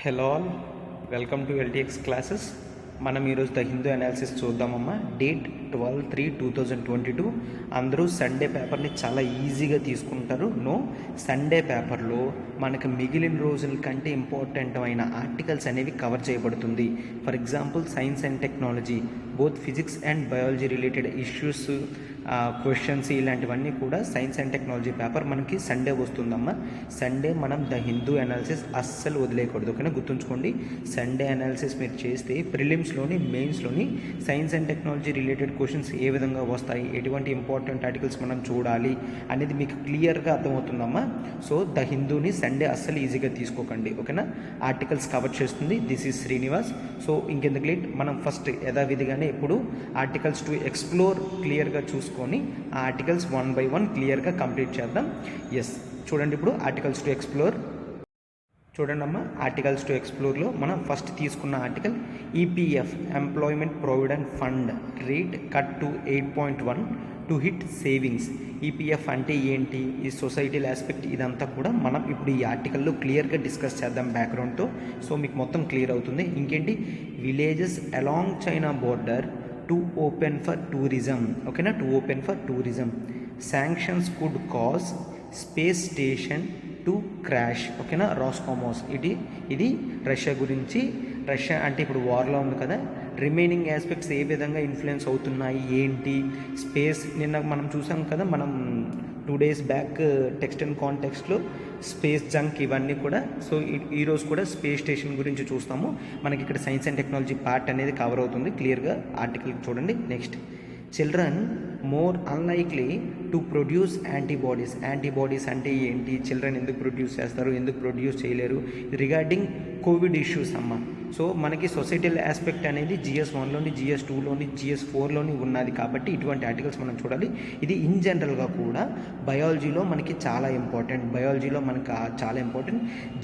Hello all, welcome to LTX classes. మనం ఈరోజు the Hindu analysis చూద్దామమ్మా. Date 12/3/2022. అందరూ సండే పేపర్ని చాలా ఈజీగా తీసుకుంటారు. సండే పేపర్లో మనకు మిగిలిన రోజుల కంటే ఇంపార్టెంట్ అయిన ఆర్టికల్స్ అనేవి కవర్ చేయబడుతుంది. For example science and technology, both physics and biology related issues, questions ఇలాంటివన్నీ కూడా సైన్స్ అండ్ టెక్నాలజీ పేపర్ మనకి సండే వస్తుందమ్మా. సండే మనం ద హిందూ అనాలిసిస్ అస్సలు వదిలేయకూడదు, ఓకేనా? గుర్తుంచుకోండి, సండే అనాలిసిస్ మీరు చేస్తే ప్రిలిమ్స్లోని మెయిన్స్లోని science and technology related questions ఏ విధంగా వస్తాయి, ఎటువంటి ఇంపార్టెంట్ ఆర్టికల్స్ మనం చూడాలి అనేది మీకు క్లియర్గా అర్థమవుతుందమ్మా. సో ద హిందూని సండే అస్సలు ఈజీగా తీసుకోకండి, ఓకేనా? ఆర్టికల్స్ కవర్ చేస్తుంది. This is Srinivas. సో ఇంకెందుకు లేట్, మనం ఫస్ట్ యథావిధిగానే ఇప్పుడు ఆర్టికల్స్ టు ఎక్స్ప్లోర్ క్లియర్గా చూసుకొని ఆ ఆర్టికల్స్ 1 by 1 క్లియర్గా కంప్లీట్ చేద్దాం. ఎస్, చూడండి, ఇప్పుడు ఆర్టికల్స్ టు ఎక్స్ప్లోర్ చూడండి అమ్మా. ఆర్టికల్స్ టు ఎక్స్ప్లోర్లో మనం ఫస్ట్ తీసుకున్న article EPF, employment provident fund rate cut to 8.1 to hit savings. EPF అంటే ఏంటి, ఈ సొసైటీల ఆస్పెక్ట్, ఇదంతా కూడా మనం ఇప్పుడు ఈ ఆర్టికల్లో క్లియర్గా డిస్కస్ చేద్దాం బ్యాక్గ్రౌండ్తో. సో మీకు మొత్తం క్లియర్ అవుతుంది. ఇంకేంటి, villages along China border to open for tourism, ఓకేనా? To open for tourism. Sanctions could cause space station to crash, ఓకేనా? రాస్కామోస్, ఇది రష్యా గురించి. రష్యా అంటే ఇప్పుడు వార్లో ఉంది కదా, రిమైనింగ్ ఆస్పెక్ట్స్ ఏ విధంగా ఇన్ఫ్లుయెన్స్ అవుతున్నాయి ఏంటి, స్పేస్ నిన్న మనం చూసాం కదా, మనం 2 days బ్యాక్ టెక్స్ట్ అండ్ కాంటెక్స్ట్లో స్పేస్ జంక్ ఇవన్నీ కూడా. సో ఈరోజు కూడా స్పేస్ స్టేషన్ గురించి చూస్తాము. మనకి ఇక్కడ సైన్స్ అండ్ టెక్నాలజీ పార్ట్ అనేది కవర్ అవుతుంది క్లియర్గా. ఆర్టికల్ చూడండి. Next, children more unlikely to produce antibodies. Antibodies అంటే ఏంటి, చిల్డ్రన్ ఎందుకు ప్రొడ్యూస్ చేస్తారు, ఎందుకు ప్రొడ్యూస్ చేయలేరు, రిగార్డింగ్ కోవిడ్ ఇష్యూస్ అమ్మ. సో మనకి సొసైటల్ ఆస్పెక్ట్ అనేది GS1లోని, GS2లోని, GS4లోని ఉన్నది కాబట్టి ఇటువంటి ఆర్టికల్స్ మనం చూడాలి. ఇది ఇన్ జనరల్గా కూడా బయాలజీలో మనకి చాలా ఇంపార్టెంట్.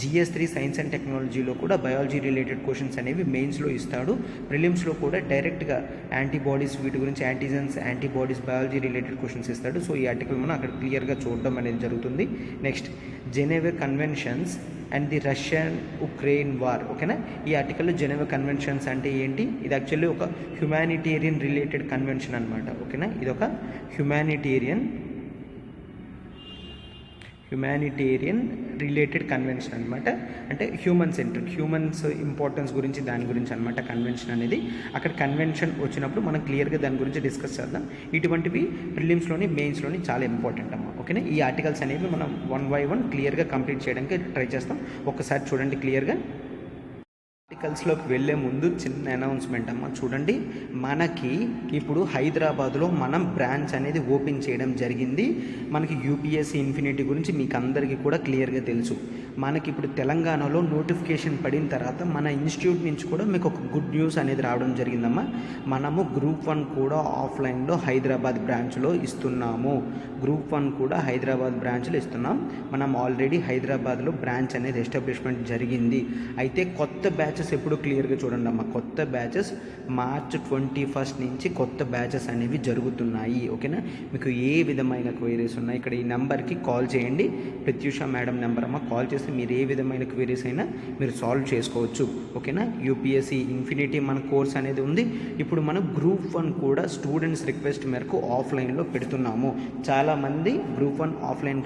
GS3 సైన్స్ అండ్ టెక్నాలజీలో కూడా బయాలజీ రిలేటెడ్ క్వశ్చన్స్ అనేవి మెయిన్స్లో ఇస్తాడు. ప్రిలిమ్స్లో కూడా డైరెక్ట్గా యాంటీబాడీస్, వీటి గురించి antigens, antibodies, biology related questions ఇస్తాడు. సో ఈ ఆర్టికల్ మనం అక్కడ క్లియర్గా చూడడం అనేది జరుగుతుంది. Next, Geneva conventions and the Russian Ukraine war, ఓకేనా? ఈ ఆర్టికల్లో జెనీవా కన్వెన్షన్స్ అంటే ఏంటి, ఇది యాక్చువల్లీ ఒక హ్యుమానిటేరియన్ రిలేటెడ్ కన్వెన్షన్ అనమాట, ఓకేనా? ఇది ఒక హ్యుమానిటేరియన్ రిలేటెడ్ కన్వెన్షన్ అనమాట. అంటే హ్యూమన్స్ ఇంపార్టెన్స్ గురించి, దాని గురించి అనమాట కన్వెన్షన్ అనేది. అక్కడ కన్వెన్షన్ వచ్చినప్పుడు మనం క్లియర్గా దాని గురించి డిస్కస్ చేద్దాం. ఇటువంటివి ప్రిలిమ్స్లోని, మెయిన్స్లోని చాలా ఇంపార్టెంట్ అమ్మ, ఓకేనా? ఈ ఆర్టికల్స్ అనేవి మనం 1 by 1 క్లియర్గా కంప్లీట్ చేయడానికి ట్రై చేస్తాం. ఒక్కసారి చూడండి క్లియర్గా. ఆర్టికల్స్లోకి వెళ్ళే ముందు చిన్న అనౌన్స్మెంట్ అమ్మ. చూడండి, మనకి ఇప్పుడు హైదరాబాద్లో మనం బ్రాంచ్ అనేది ఓపెన్ చేయడం జరిగింది. మనకి యూపీఎస్సీ ఇన్ఫినిటీ గురించి మీకు అందరికీ కూడా క్లియర్గా తెలుసు. మనకి ఇప్పుడు తెలంగాణలో నోటిఫికేషన్ పడిన తర్వాత మన ఇన్స్టిట్యూట్ నుంచి కూడా మీకు ఒక గుడ్ న్యూస్ అనేది రావడం జరిగిందమ్మా. మనము గ్రూప్ 1 కూడా ఆఫ్లైన్లో హైదరాబాద్ బ్రాంచ్లో ఇస్తున్నాము. గ్రూప్ 1 కూడా హైదరాబాద్ బ్రాంచ్లో ఇస్తున్నాం. మనం ఆల్రెడీ హైదరాబాద్లో బ్రాంచ్ అనేది ఎస్టాబ్లిష్మెంట్ జరిగింది. అయితే కొత్త బ్యాచెస్ ఎప్పుడు క్లియర్గా చూడండి అమ్మ. కొత్త బ్యాచెస్ March 21 నుంచి కొత్త బ్యాచెస్ అనేవి జరుగుతున్నాయి, ఓకేనా? మీకు ఏ విధమైన క్వైరీస్ ఉన్నాయి, ఇక్కడ ఈ నెంబర్కి కాల్ చేయండి. ప్రత్యూష మేడం నెంబర్ అమ్మ. కాల్ చేస్తే మీరు ఏ విధమైన క్వైరీస్ అయినా మీరు సాల్వ్ చేసుకోవచ్చు, ఓకేనా? యూపీఎస్సీ ఇన్ఫినిటీ మన కోర్స్ అనేది ఉంది. ఇప్పుడు మనం గ్రూప్ 1 కూడా స్టూడెంట్స్ రిక్వెస్ట్ మేరకు ఆఫ్లైన్లో పెడుతున్నాము. చాలామంది గ్రూప్ 1 ఆఫ్లైన్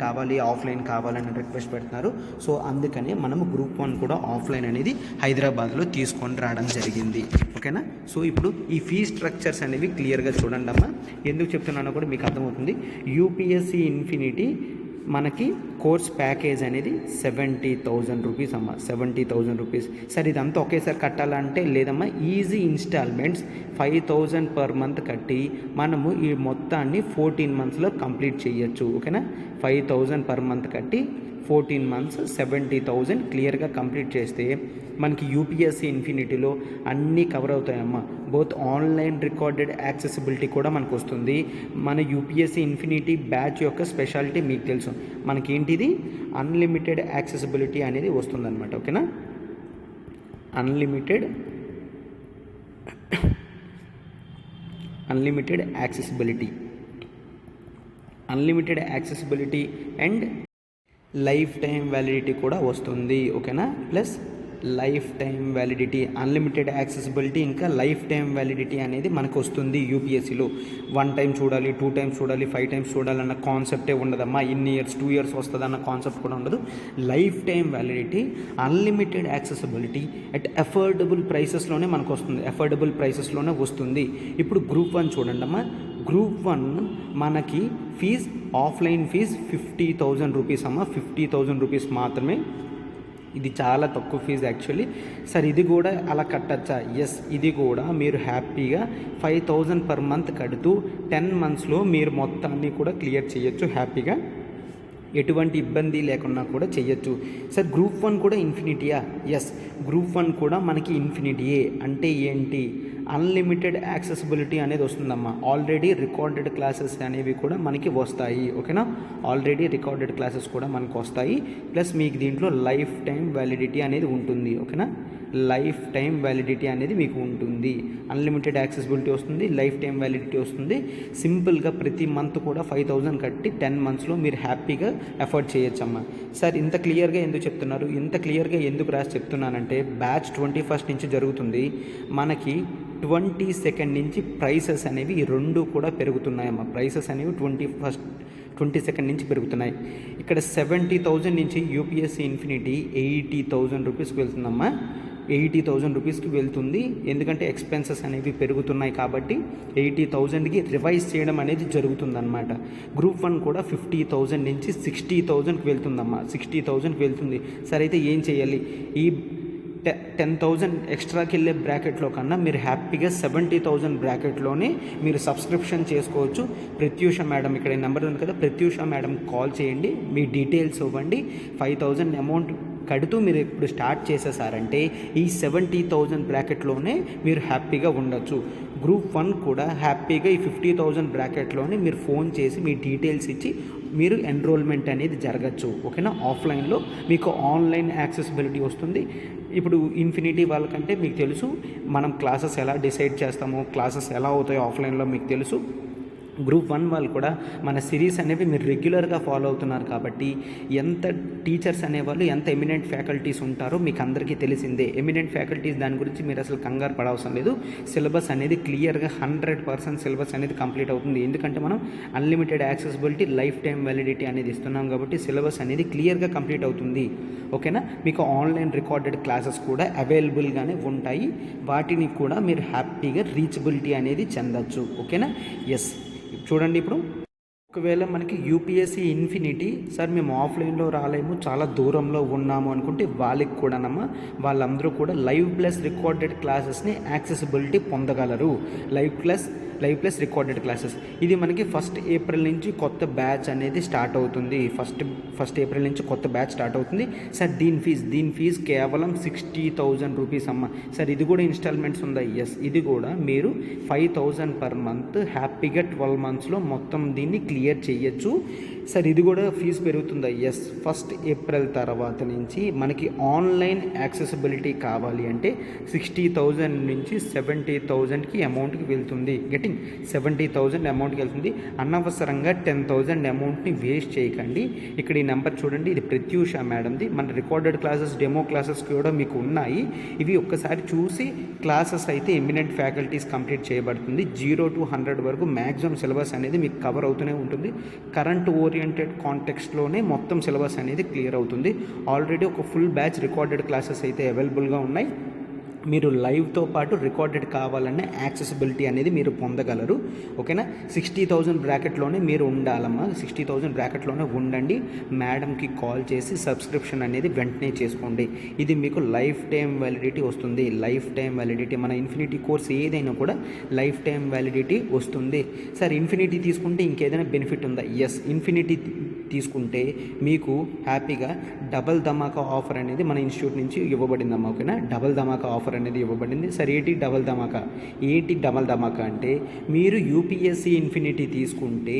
కావాలని రిక్వెస్ట్ పెడుతున్నారు. సో అందుకని మనము గ్రూప్ 1 కూడా ఆఫ్లైన్ అనేది హైదరాబాద్లో తీసుకొని రావడం జరిగింది, ఓకేనా? సో ఇప్పుడు ఈ ఫీ స్ట్రక్చర్స్ అనేవి క్లియర్గా చూడండి అమ్మా. ఎందుకు చెప్తున్నానో కూడా మీకు అర్థమవుతుంది. యూపీఎస్సీ ఇన్ఫినిటీ మనకి కోర్స్ ప్యాకేజ్ అనేది 70,000 రూపీస్ అమ్మ. 70,000 రూపీస్. సరే, ఇదంతా ఒకేసారి కట్టాలంటే లేదమ్మా. ఈజీ ఇన్స్టాల్మెంట్స్ 5,000 per month కట్టి మనము ఈ మొత్తాన్ని 14 monthsలో కంప్లీట్ చేయొచ్చు, ఓకేనా? 5,000 per month కట్టి 14 months 70,000 క్లియర్గా కంప్లీట్ చేస్తే మనకి యూపీఎస్సీ ఇన్ఫినిటీలో అన్నీ కవర్ అవుతాయమ్మా. బోత్ ఆన్లైన్ రికార్డెడ్ యాక్సెసిబిలిటీ కూడా మనకు వస్తుంది. మన యూపీఎస్సీ ఇన్ఫినిటీ బ్యాచ్ యొక్క స్పెషాలిటీ మీకు తెలుసు. మనకేంటిది, అన్లిమిటెడ్ యాక్సెసిబిలిటీ అనేది వస్తుందన్నమాట, ఓకేనా? Unlimited accessibility and lifetime validity కూడా వస్తుంది, ఓకేనా? Plus lifetime validity, unlimited accessibility ఇంకా లైఫ్ టైం వ్యాలిడిటీ అనేది మనకు వస్తుంది యూపీఎస్సీలో. 1 టైం చూడాలి, 2 టైమ్స్ చూడాలి, 5 టైమ్స్ చూడాలన్న కాన్సెప్టే ఉండదమ్మా. ఇన్ని ఇయర్స్ 2 ఇయర్స్ వస్తుందన్న కాన్సెప్ట్ కూడా ఉండదు. Lifetime validity, unlimited accessibility at affordable ప్రైసెస్లోనే మనకు వస్తుంది, అఫోర్డబుల్ ప్రైసెస్లోనే వస్తుంది. ఇప్పుడు గ్రూప్ 1 చూడండి అమ్మా. గ్రూప్ 1 మనకి ఫీజ్, ఆఫ్లైన్ ఫీజ్ 50,000 రూపీస్ అమ్మ, 50,000 రూపీస్ మాత్రమే. ఇది చాలా తక్కువ ఫీజు యాక్చువల్లీ. సార్ ఇది కూడా అలా కట్టచ్చా? ఎస్, ఇది కూడా మీరు హ్యాపీగా 5,000 పర్ మంత్ కడుతూ 10 మంత్స్లో మీరు మొత్తాన్ని కూడా క్లియర్ చేయొచ్చు హ్యాపీగా, ఎటువంటి ఇబ్బంది లేకుండా కూడా చేయొచ్చు. సార్ గ్రూప్ 1 కూడా ఇన్ఫినిటీయా? ఎస్, గ్రూప్ 1 కూడా మనకి ఇన్ఫినిటీయే. అంటే ఏంటి? అన్లిమిటెడ్ యాక్సెసిబిలిటీ అనేది వస్తుందమ్మా. ఆల్రెడీ రికార్డెడ్ క్లాసెస్ అనేవి కూడా మనకి వస్తాయి, ఓకేనా? ఆల్రెడీ రికార్డెడ్ క్లాసెస్ కూడా మనకు వస్తాయి. ప్లస్ మీకు దీంట్లో లైఫ్ టైం వ్యాలిడిటీ అనేది ఉంటుంది, ఓకేనా? లైఫ్ టైం వ్యాలిడిటీ అనేది మీకు ఉంటుంది. అన్లిమిటెడ్ యాక్సెసిబిలిటీ వస్తుంది, లైఫ్ టైం వ్యాలిడిటీ వస్తుంది. సింపుల్గా ప్రతి మంత్ కూడా 5,000 కట్టి 10 మంత్స్లో మీరు హ్యాపీగా అఫోర్డ్ చేయొచ్చమ్మా. సార్ ఇంత క్లియర్గా ఎందుకు చెప్తున్నారు? ఇంత క్లియర్గా ఎందుకు రాసి చెప్తున్నానంటే బ్యాచ్ 21st నుంచి జరుగుతుంది. మనకి 22nd నుంచి ప్రైసెస్ అనేవి ఈ రెండు కూడా పెరుగుతున్నాయమ్మా. ప్రైసెస్ అనేవి 22nd నుంచి పెరుగుతున్నాయి. ఇక్కడ 70,000 నుంచి యూపీఎస్సీ ఇన్ఫినిటీ 80,000 రూపీస్కి వెళ్తుందమ్మా. 80,000 రూపీస్కి వెళ్తుంది. ఎందుకంటే ఎక్స్పెన్సెస్ అనేవి పెరుగుతున్నాయి కాబట్టి 80,000కి రివైజ్ చేయడం అనేది జరుగుతుందన్నమాట. గ్రూప్ 1 కూడా 50,000 నుంచి 60,000కి వెళ్తుందమ్మా. 60,000కి వెళ్తుంది. సరే అయితే ఏం చేయాలి? ఈ 10,000 ఎక్స్ట్రాకి వెళ్ళే బ్రాకెట్లో కన్నా మీరు హ్యాపీగా 70,000 బ్రాకెట్లోనే మీరు సబ్స్క్రిప్షన్ చేసుకోవచ్చు. ప్రత్యూష మేడం, ఇక్కడ నెంబర్ ఉంది కదా, ప్రత్యూష మేడం కాల్ చేయండి, మీ డీటెయిల్స్ ఇవ్వండి. 5,000 అమౌంట్ కడుతూ మీరు ఇప్పుడు స్టార్ట్ చేసేసారంటే ఈ 70,000 బ్రాకెట్లోనే మీరు హ్యాపీగా ఉండొచ్చు. గ్రూప్ 1 కూడా హ్యాపీగా ఈ 50,000 బ్రాకెట్లోనే మీరు ఫోన్ చేసి మీ డీటెయిల్స్ ఇచ్చి మీరు ఎన్రోల్మెంట్ అనేది జరగచ్చు, ఓకేనా? ఆఫ్లైన్లో మీకు ఆన్లైన్ యాక్సెసిబిలిటీ వస్తుంది. ఇప్పుడు ఇన్ఫినిటీ వాళ్ళకంటే మీకు తెలుసు మనం క్లాసెస్ ఎలా డిసైడ్ చేస్తామో, క్లాసెస్ ఎలా అవుతాయో ఆఫ్లైన్లో మీకు తెలుసు. గ్రూప్ 1 వాళ్ళు కూడా మన సిరీస్ అనేవి మీరు రెగ్యులర్గా ఫాలో అవుతున్నారు కాబట్టి ఎంత టీచర్స్ అనేవాళ్ళు, ఎంత ఎమినెంట్ ఫ్యాకల్టీస్ ఉంటారో మీకు అందరికీ తెలిసిందే. ఎమినెంట్ ఫ్యాకల్టీస్ దాని గురించి మీరు అసలు కంగారు పడవసరం లేదు. సిలబస్ అనేది క్లియర్గా 100% సిలబస్ అనేది కంప్లీట్ అవుతుంది. ఎందుకంటే మనం unlimited accessibility, life time validity అనేది ఇస్తున్నాం కాబట్టి సిలబస్ అనేది క్లియర్గా కంప్లీట్ అవుతుంది, ఓకేనా? మీకు ఆన్లైన్ రికార్డెడ్ క్లాసెస్ కూడా అవైలబుల్గానే ఉంటాయి. వాటిని కూడా మీరు హ్యాపీగా రీచబిలిటీ అనేది చెందొచ్చు, ఓకేనా? ఎస్, చూడండి ఇప్పుడు ఒకవేళ మనకి యూపీఎస్సీ ఇన్ఫినిటీ సార్ మేము ఆఫ్లైన్లో రాలేము, చాలా దూరంలో ఉన్నాము అనుకుంటే వాళ్ళకి కూడానమ్మా, వాళ్ళందరూ కూడా లైవ్ ప్లస్ రికార్డెడ్ క్లాసెస్ని యాక్సెసిబిలిటీ పొందగలరు. లైవ్ ప్లస్ రికార్డెడ్ క్లాసెస్ ఇది మనకి 1st ఏప్రిల్ నుంచి కొత్త బ్యాచ్ అనేది స్టార్ట్ అవుతుంది. ఫస్ట్ ఏప్రిల్ నుంచి కొత్త బ్యాచ్ స్టార్ట్ అవుతుంది. సార్ దీని ఫీజ్ కేవలం 60,000 రూపీస్ అమ్మ. సార్ ఇది కూడా ఇన్స్టాల్మెంట్స్ ఉందా? ఎస్, ఇది కూడా మీరు 5,000 పర్ మంత్ హ్యాపీగా 12 మంత్స్లో మొత్తం దీన్ని క్లియర్ చేయొచ్చు. సార్ ఇది కూడా ఫీజు పెరుగుతుందా? ఎస్, 1st ఏప్రిల్ తర్వాత నుంచి మనకి ఆన్లైన్ యాక్సెసిబిలిటీ కావాలి అంటే 60,000 నుంచి 70,000కి అమౌంట్కి వెళ్తుంది. 70,000 అమౌంట్కి వెళ్తుంది. అనవసరంగా 10,000 అమౌంట్ని వేస్ట్ చేయకండి. ఇక్కడ ఈ నెంబర్ చూడండి, ఇది ప్రత్యూష మేడంది. మన రికార్డెడ్ క్లాసెస్, డెమో క్లాసెస్ కూడా మీకు ఉన్నాయి. ఇవి ఒక్కసారి చూసి క్లాసెస్ అయితే ఎమినెంట్ ఫ్యాకల్టీస్ కంప్లీట్ చేయబడుతుంది. 0 to 100 వరకు మ్యాక్సిమం సిలబస్ అనేది మీకు కవర్ అవుతూనే ఉంటుంది. కరెంట్ ఓరియంటెడ్ కాంటెక్స్ట్లోనే మొత్తం సిలబస్ అనేది క్లియర్ అవుతుంది. ఆల్రెడీ ఒక ఫుల్ బ్యాచ్ రికార్డెడ్ క్లాసెస్ అయితే అవైలబుల్గా ఉన్నాయి. మీరు లైవ్తో పాటు రికార్డెడ్ కావాలనే యాక్సెసిబిలిటీ అనేది మీరు పొందగలరు, ఓకేనా? 60,000 బ్రాకెట్లోనే మీరు ఉండాలమ్మా. 60,000 బ్రాకెట్లోనే ఉండండి. మేడంకి కాల్ చేసి సబ్స్క్రిప్షన్ అనేది వెంటనే చేసుకోండి. ఇది మీకు లైఫ్ టైం వ్యాలిడిటీ వస్తుంది. లైఫ్ టైం వ్యాలిడిటీ మన ఇన్ఫినిటీ కోర్స్ ఏదైనా కూడా లైఫ్ టైం వ్యాలిడిటీ వస్తుంది. సార్ ఇన్ఫినిటీ తీసుకుంటే ఇంకేదైనా బెనిఫిట్ ఉందా? ఎస్, ఇన్ఫినిటీ తీసుకుంటే మీకు హ్యాపీగా డబల్ ధమాకా ఆఫర్ అనేది మన ఇన్స్టిట్యూట్ నుంచి ఇవ్వబడిందమ్మా, ఓకేనా? డబల్ ధమాకా ఆఫర్ అనేది ఇవ్వబడింది. సరే ఏంటి డబల్ ధమాకా అంటే మీరు యూపీఎస్సీ ఇన్ఫినిటీ తీసుకుంటే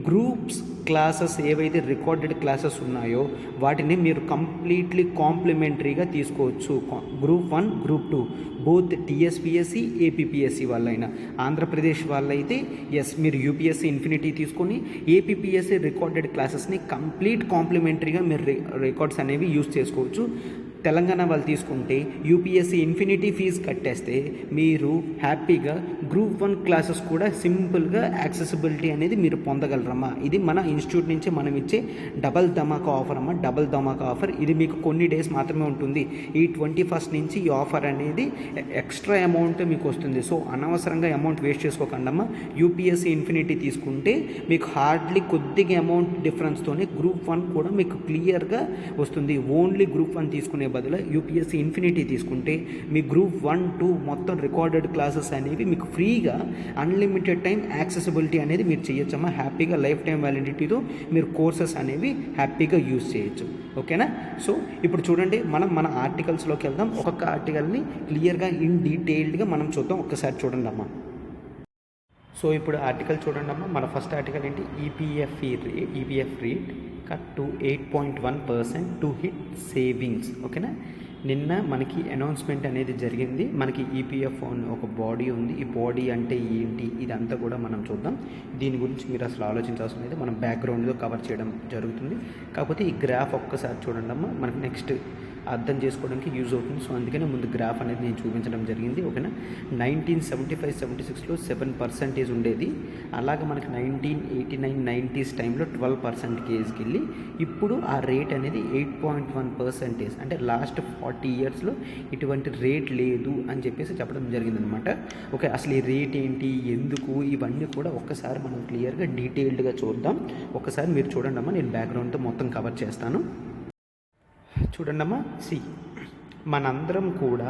గ్రూప్స్ క్లాసెస్ ఏవైతే రికార్డెడ్ క్లాసెస్ ఉన్నాయో వాటిని మీరు కంప్లీట్లీ కాంప్లిమెంటరీగా తీసుకోవచ్చు. Group 1, group 2 both TSPSC, APPSC వాళ్ళైనా, ఆంధ్రప్రదేశ్ వాళ్ళైతే ఎస్ మీరు యూపీఎస్సీ ఇన్ఫినిటీ తీసుకొని ఏపీపీఎస్సీ రికార్డెడ్ క్లాసెస్ని కంప్లీట్ కాంప్లిమెంటరీగా మీరు రికార్డ్స్ అనేవి యూజ్ చేసుకోవచ్చు. తెలంగాణ వాళ్ళు తీసుకుంటే యూపీఎస్సీ ఇన్ఫినిటీ ఫీజు కట్టేస్తే మీరు హ్యాపీగా గ్రూప్ 1 క్లాసెస్ కూడా సింపుల్గా యాక్సెసిబిలిటీ అనేది మీరు పొందగలరమ్మా. ఇది మన ఇన్స్టిట్యూట్ నుంచి మనం ఇచ్చే డబల్ ధమాకా ఆఫర్ అమ్మా. డబల్ ధమాకా ఆఫర్ ఇది మీకు కొన్ని డేస్ మాత్రమే ఉంటుంది. ఈ 21st నుంచి ఈ ఆఫర్ అనేది ఎక్స్ట్రా అమౌంట్ మీకు వస్తుంది. సో అనవసరంగా అమౌంట్ వేస్ట్ చేసుకోకండి అమ్మా. యూపీఎస్సీ ఇన్ఫినిటీ తీసుకుంటే మీకు హార్డ్లీ కొద్దిగా అమౌంట్ డిఫరెన్స్తోనే గ్రూప్ 1 కూడా మీకు క్లియర్గా వస్తుంది. ఓన్లీ గ్రూప్ 1 తీసుకునే బదులు యూపీఎస్సీ ఇన్ఫినిటీ తీసుకుంటే మీ గ్రూప్ 1, 2 మొత్తం రికార్డెడ్ క్లాసెస్ అనేవి మీకు ఫ్రీగా అన్లిమిటెడ్ టైం యాక్సెసిబిలిటీ అనేది మీరు చేయొచ్చమ్మా. హ్యాపీగా లైఫ్ టైం వ్యాలిడిటీతో మీరు కోర్సెస్ అనేవి హ్యాపీగా యూజ్ చేయొచ్చు. ఓకేనా? సో ఇప్పుడు చూడండి, మనం మన ఆర్టికల్స్లోకి వెళ్దాం. ఒక్కొక్క ఆర్టికల్ని క్లియర్గా ఇన్ డీటెయిల్డ్గా మనం చూద్దాం. ఒక్కసారి చూడండి అమ్మా. సో ఇప్పుడు ఆర్టికల్ చూడండి అమ్మా. మన ఫస్ట్ ఆర్టికల్ ఏంటి? EPF rate cut to 8.1% to hit savings. ఓకేనా? నిన్న మనకి అనౌన్స్మెంట్ అనేది జరిగింది. మనకి ఈపీఎఫ్ ఒక బాడీ ఉంది. ఈ బాడీ అంటే ఏంటి ఇదంతా కూడా మనం చూద్దాం. దీని గురించి మీరు అసలు ఆలోచించాల్సిన లేదు, మనం బ్యాక్గ్రౌండ్లో కవర్ చేయడం జరుగుతుంది. కాకపోతే ఈ గ్రాఫ్ ఒక్కసారి చూడండి అమ్మా, మనకి నెక్స్ట్ అర్థం చేసుకోవడానికి యూజ్ అవుతుంది. సో అందుకనే ముందు గ్రాఫ్ అనేది నేను చూపించడం జరిగింది. ఓకేనా? 1975-76లో 7% ఉండేది. అలాగే మనకి 1989-90s టైంలో 12%కి వెళ్ళి ఇప్పుడు ఆ రేట్ అనేది 8.1%. అంటే లాస్ట్ 40 ఇయర్స్లో ఇటువంటి రేట్ లేదు అని చెప్పేసి చెప్పడం జరిగిందనమాట. ఓకే, అసలు ఈ రేట్ ఏంటి, ఎందుకు, ఇవన్నీ కూడా ఒక్కసారి మనం క్లియర్గా డీటెయిల్డ్గా చూద్దాం. ఒక్కసారి మీరు చూడండి అమ్మా, నేను బ్యాక్గ్రౌండ్తో మొత్తం కవర్ చేస్తాను. చూడండి అమ్మా. మనందరం కూడా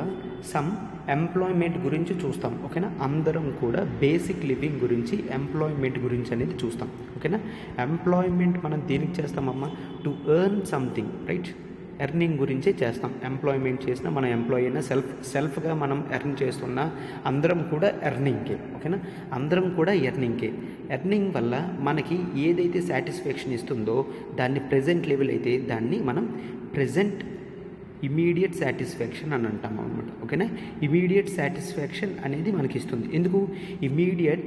సమ్ ఎంప్లాయ్మెంట్ గురించి చూస్తాం. ఓకేనా? అందరం కూడా బేసిక్ లివింగ్ గురించి, ఎంప్లాయ్మెంట్ గురించి అనేది చూస్తాం. ఓకేనా? ఎంప్లాయ్మెంట్ మనం దేనికి చేస్తామమ్మా? To earn something, right? Earning గురించే చేస్తాం. ఎంప్లాయ్మెంట్ చేసిన మన ఎంప్లాయీ అయినా సెల్ఫ్గా మనం ఎర్న్ చేస్తున్నా అందరం కూడా ఎర్నింగ్కే. ఓకేనా? అందరం కూడా ఎర్నింగ్కే. ఎర్నింగ్ వల్ల మనకి ఏదైతే సాటిస్ఫాక్షన్ ఇస్తుందో దాన్ని ప్రెజెంట్ లెవెల్ అయితే దాన్ని మనం ప్రెజెంట్ ఇమీడియట్ సాటిస్ఫాక్షన్ అని అంటాం అనమాట. ఓకేనా? ఇమీడియట్ సాటిస్ఫాక్షన్ అనేది మనకి ఇస్తుంది. ఎందుకు? ఇమీడియట్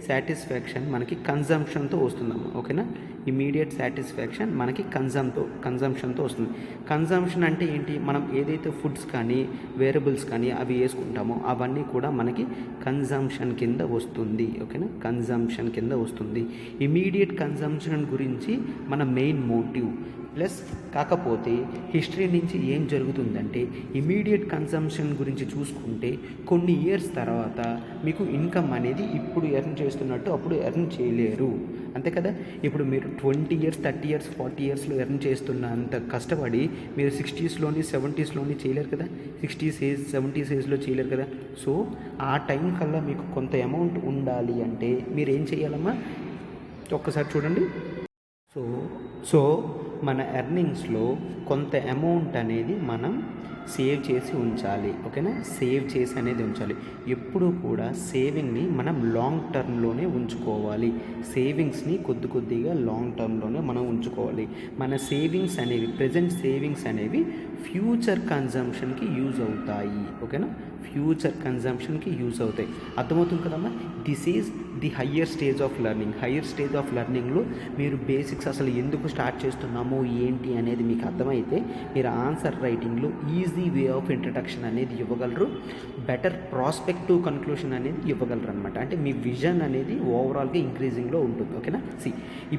సాటిస్ఫాక్షన్ మనకి కన్జంప్షన్తో వస్తుందమ్మా. ఓకేనా? ఇమీడియట్ సాటిస్ఫాక్షన్ మనకి కన్జంప్షన్తో వస్తుంది. కన్జంప్షన్ అంటే ఏంటి? మనం ఏదైతే ఫుడ్స్ కానీ వేరబుల్స్ కానీ అవి వేసుకుంటామో అవన్నీ కూడా మనకి కన్జంప్షన్ కింద వస్తుంది. ఓకేనా? కన్జంప్షన్ కింద వస్తుంది. ఇమీడియట్ కన్జంప్షన్ గురించి మన మెయిన్ మోటివ్. ప్లస్ కాకపోతే హిస్టరీ నుంచి ఏం జరుగుతుందంటే ఇమీడియట్ కన్సంప్షన్ గురించి చూసుకుంటే కొన్ని ఇయర్స్ తర్వాత మీకు ఇన్కమ్ అనేది ఇప్పుడు ఎర్న్ చేస్తున్నట్టు అప్పుడు ఎర్న్ చేయలేరు. అంతే కదా? ఇప్పుడు మీరు 20 ఇయర్స్, 30 ఇయర్స్, 40 ఇయర్స్లో ఎర్న్ చేస్తున్న అంత కష్టపడి మీరు 60స్లోని 70స్లోని చేయలేరు కదా. 60s ఏజ్ 70s ఏజ్లో చేయలేరు కదా. సో ఆ టైం కల్లా మీకు కొంత అమౌంట్ ఉండాలి అంటే మీరు ఏం చేయాలమ్మా? ఒక్కసారి చూడండి. సో మన ఎర్నింగ్స్లో కొంత అమౌంట్ అనేది మనం సేవ్ చేసి ఉంచాలి. ఓకేనా? సేవ్ చేసి అనేది ఉంచాలి. ఎప్పుడూ కూడా సేవింగ్ని మనం లాంగ్ టర్మ్లోనే ఉంచుకోవాలి. సేవింగ్స్ని కొద్దిగా లాంగ్ టర్మ్లోనే మనం ఉంచుకోవాలి. మన సేవింగ్స్ అనేవి, ప్రజెంట్ సేవింగ్స్ అనేవి ఫ్యూచర్ కన్జంప్షన్కి యూజ్ అవుతాయి. ఓకేనా? ఫ్యూచర్ కన్జంప్షన్కి యూజ్ అవుతాయి. అర్థమవుతుంది కదమ్మా? This is the higher stage of learning. Higher stage of లెర్నింగ్లో మీరు బేసిక్స్ అసలు ఎందుకు స్టార్ట్ చేస్తున్నామో ఏంటి అనేది మీకు అర్థమైతే మీరు ఆన్సర్ రైటింగ్లో ఈజీ వే ఆఫ్ ఇంట్రడక్షన్ అనేది ఇవ్వగలరు. బెటర్ ప్రాస్పెక్టివ్ కన్క్లూషన్ అనేది ఇవ్వగలరు అనమాట. అంటే మీ విజన్ అనేది ఓవరాల్గా ఇంక్రీజింగ్లో ఉంటుంది. ఓకేనా?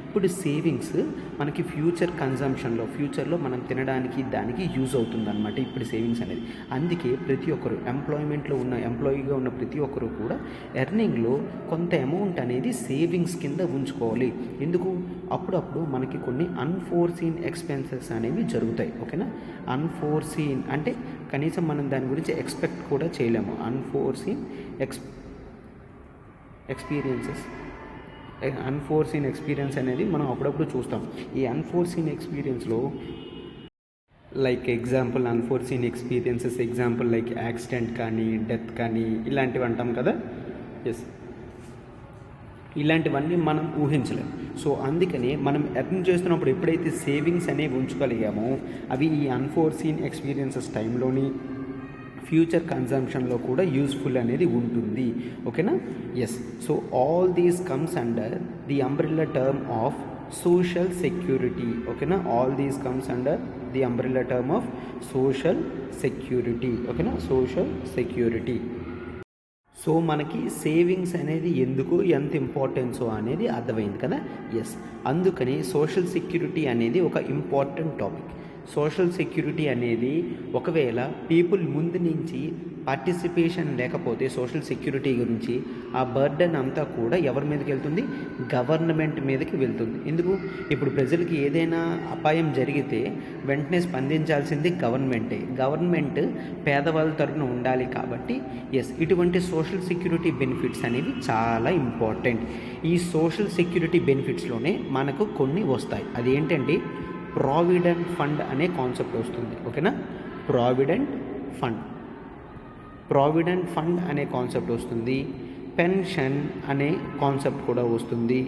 ఇప్పుడు సేవింగ్స్ మనకి ఫ్యూచర్ కన్జంప్షన్లో, ఫ్యూచర్లో మనం తినడానికి దానికి యూజ్ అవుతుంది అనమాట ఇప్పుడు సేవింగ్స్ అనేది. అందుకే ప్రతి ఒక్కరు ఎంప్లాయ్మెంట్లో ఉన్న ఎంప్లాయీగా ఉన్న ప్రతి ఒక్కరు కూడా ఎర్నింగ్లో కొంత అమౌంట్ అనేది సేవింగ్స్ కింద ఉంచుకోవాలి. ఎందుకు? అప్పుడప్పుడు మనకి కొన్ని అన్ఫోర్సీన్ ఎక్స్పెన్సెస్ అనేవి జరుగుతాయి. ఓకేనా? అన్ఫోర్సీన్ అంటే కనీసం మనం దాని గురించి ఎక్స్పెక్ట్ కూడా చేయలేము. అన్ఫోర్సీన్ ఎక్స్పీరియన్స్ అనేది మనం అప్పుడప్పుడు చూస్తాం. ఈ అన్ఫోర్సీన్ ఎక్స్పీరియన్స్లో like example unforeseen experiences example like accident కానీ, డెత్ కానీ ఇలాంటివి అంటాం కదా. ఎస్, ఇలాంటివన్నీ మనం ఊహించలేము. సో అందుకని మనం ఎర్న్ చేస్తున్నప్పుడు ఎప్పుడైతే సేవింగ్స్ అనేవి ఉంచుకోగలిగామో అవి ఈ అన్ఫోర్సీన్ ఎక్స్పీరియన్సెస్ టైంలోని ఫ్యూచర్ కన్జంప్షన్లో కూడా యూస్ఫుల్ అనేది ఉంటుంది. ఓకేనా? Yes. So all these comes under the umbrella term of social security. ఓకేనా? All these comes under the umbrella term of social security. ఓకేనా, సోషల్ సెక్యూరిటీ. సో మనకి సేవింగ్స్ అనేది ఎందుకు ఎంత ఇంపార్టెన్సో అనేది అర్థమైంది కదా. ఎస్, అందుకని సోషల్ సెక్యూరిటీ అనేది ఒక ఇంపార్టెంట్ టాపిక్. సోషల్ సెక్యూరిటీ అనేది ఒకవేళ పీపుల్ ముందు నుంచి పార్టిసిపేషన్ లేకపోతే సోషల్ సెక్యూరిటీ గురించి ఆ బర్డెన్ అంతా కూడా ఎవరి మీదకి వెళ్తుంది? గవర్నమెంట్ మీదకి వెళ్తుంది. ఎందుకు? ఇప్పుడు ప్రజలకి ఏదైనా అపాయం జరిగితే వెంటనే స్పందించాల్సింది గవర్నమెంటే. గవర్నమెంట్ పేదవాళ్ళ తరపున ఉండాలి కాబట్టి ఎస్, ఇటువంటి సోషల్ సెక్యూరిటీ బెనిఫిట్స్ అనేవి చాలా ఇంపార్టెంట్. ఈ సోషల్ సెక్యూరిటీ బెనిఫిట్స్లోనే మనకు కొన్ని వస్తాయి. అదేంటంటే ప్రావిడెంట్ ఫండ్ అనే కాన్సెప్ట్ వస్తుంది. ఓకేనా, ప్రావిడెంట్ ఫండ్ అనే కాన్సెప్ట్ వస్తుంది. పెన్షన్ అనే కాన్సెప్ట్ కూడా వస్తుంది.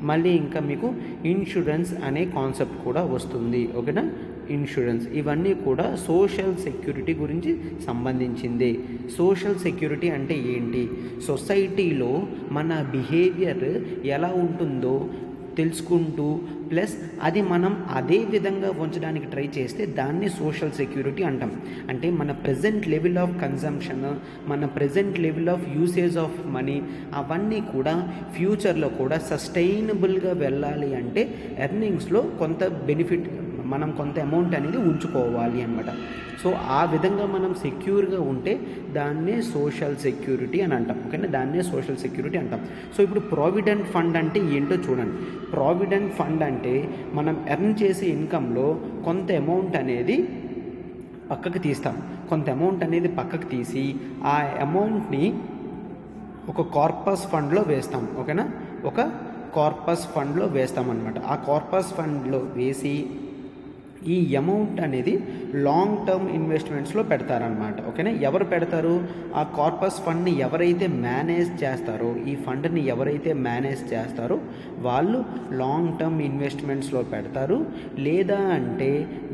మళ్ళీ ఇంకా మీకు ఇన్సూరెన్స్ అనే కాన్సెప్ట్ కూడా వస్తుంది. ఓకేనా, ఇన్సూరెన్స్ ఇవన్నీ కూడా సోషల్ సెక్యూరిటీ గురించి సంబంధించిందే. సోషల్ సెక్యూరిటీ అంటే ఏంటి? సొసైటీలో మన బిహేవియర్ ఎలా ఉంటుందో తెలుసుకుంటూ ప్లస్ అది మనం అదే విధంగా ఉంచడానికి ట్రై చేస్తే దాన్ని సోషల్ సెక్యూరిటీ అంటాం. అంటే మన ప్రజెంట్ లెవెల్ ఆఫ్ కన్జంప్షన్, మన present level of usage of money అవన్నీ కూడా ఫ్యూచర్లో కూడా సస్టైనబుల్గా వెళ్ళాలి అంటే ఎర్నింగ్స్లో కొంత బెనిఫిట్ మనం కొంత అమౌంట్ అనేది ఉంచుకోవాలి అన్నమాట. సో ఆ విధంగా మనం సెక్యూర్గా ఉంటే దాన్నే సోషల్ సెక్యూరిటీ అని అంటాం. ఓకేనా, దాన్నే సోషల్ సెక్యూరిటీ అంటాం. సో ఇప్పుడు ప్రావిడెంట్ ఫండ్ అంటే ఏంటో చూడండి. ప్రావిడెంట్ ఫండ్ అంటే మనం ఎర్న్ చేసే ఇన్కంలో కొంత అమౌంట్ అనేది పక్కకు తీస్తాం. కొంత అమౌంట్ అనేది పక్కకు తీసి ఆ అమౌంట్ని ఒక కార్పస్ ఫండ్లో వేస్తాం. ఓకేనా, ఒక కార్పస్ ఫండ్లో వేస్తామన్నమాట. ఆ కార్పస్ ఫండ్లో వేసి ఈ అమౌంట్ అనేది లాంగ్ టర్మ్ ఇన్వెస్ట్మెంట్స్లో పెడతారనమాట. ఓకేనా, ఎవరు పెడతారు? ఆ కార్పస్ ఫండ్ని ఎవరైతే మేనేజ్ చేస్తారో, ఈ ఫండ్ని ఎవరైతే మేనేజ్ చేస్తారో వాళ్ళు లాంగ్ టర్మ్ ఇన్వెస్ట్మెంట్స్లో పెడతారు, లేదా అంటే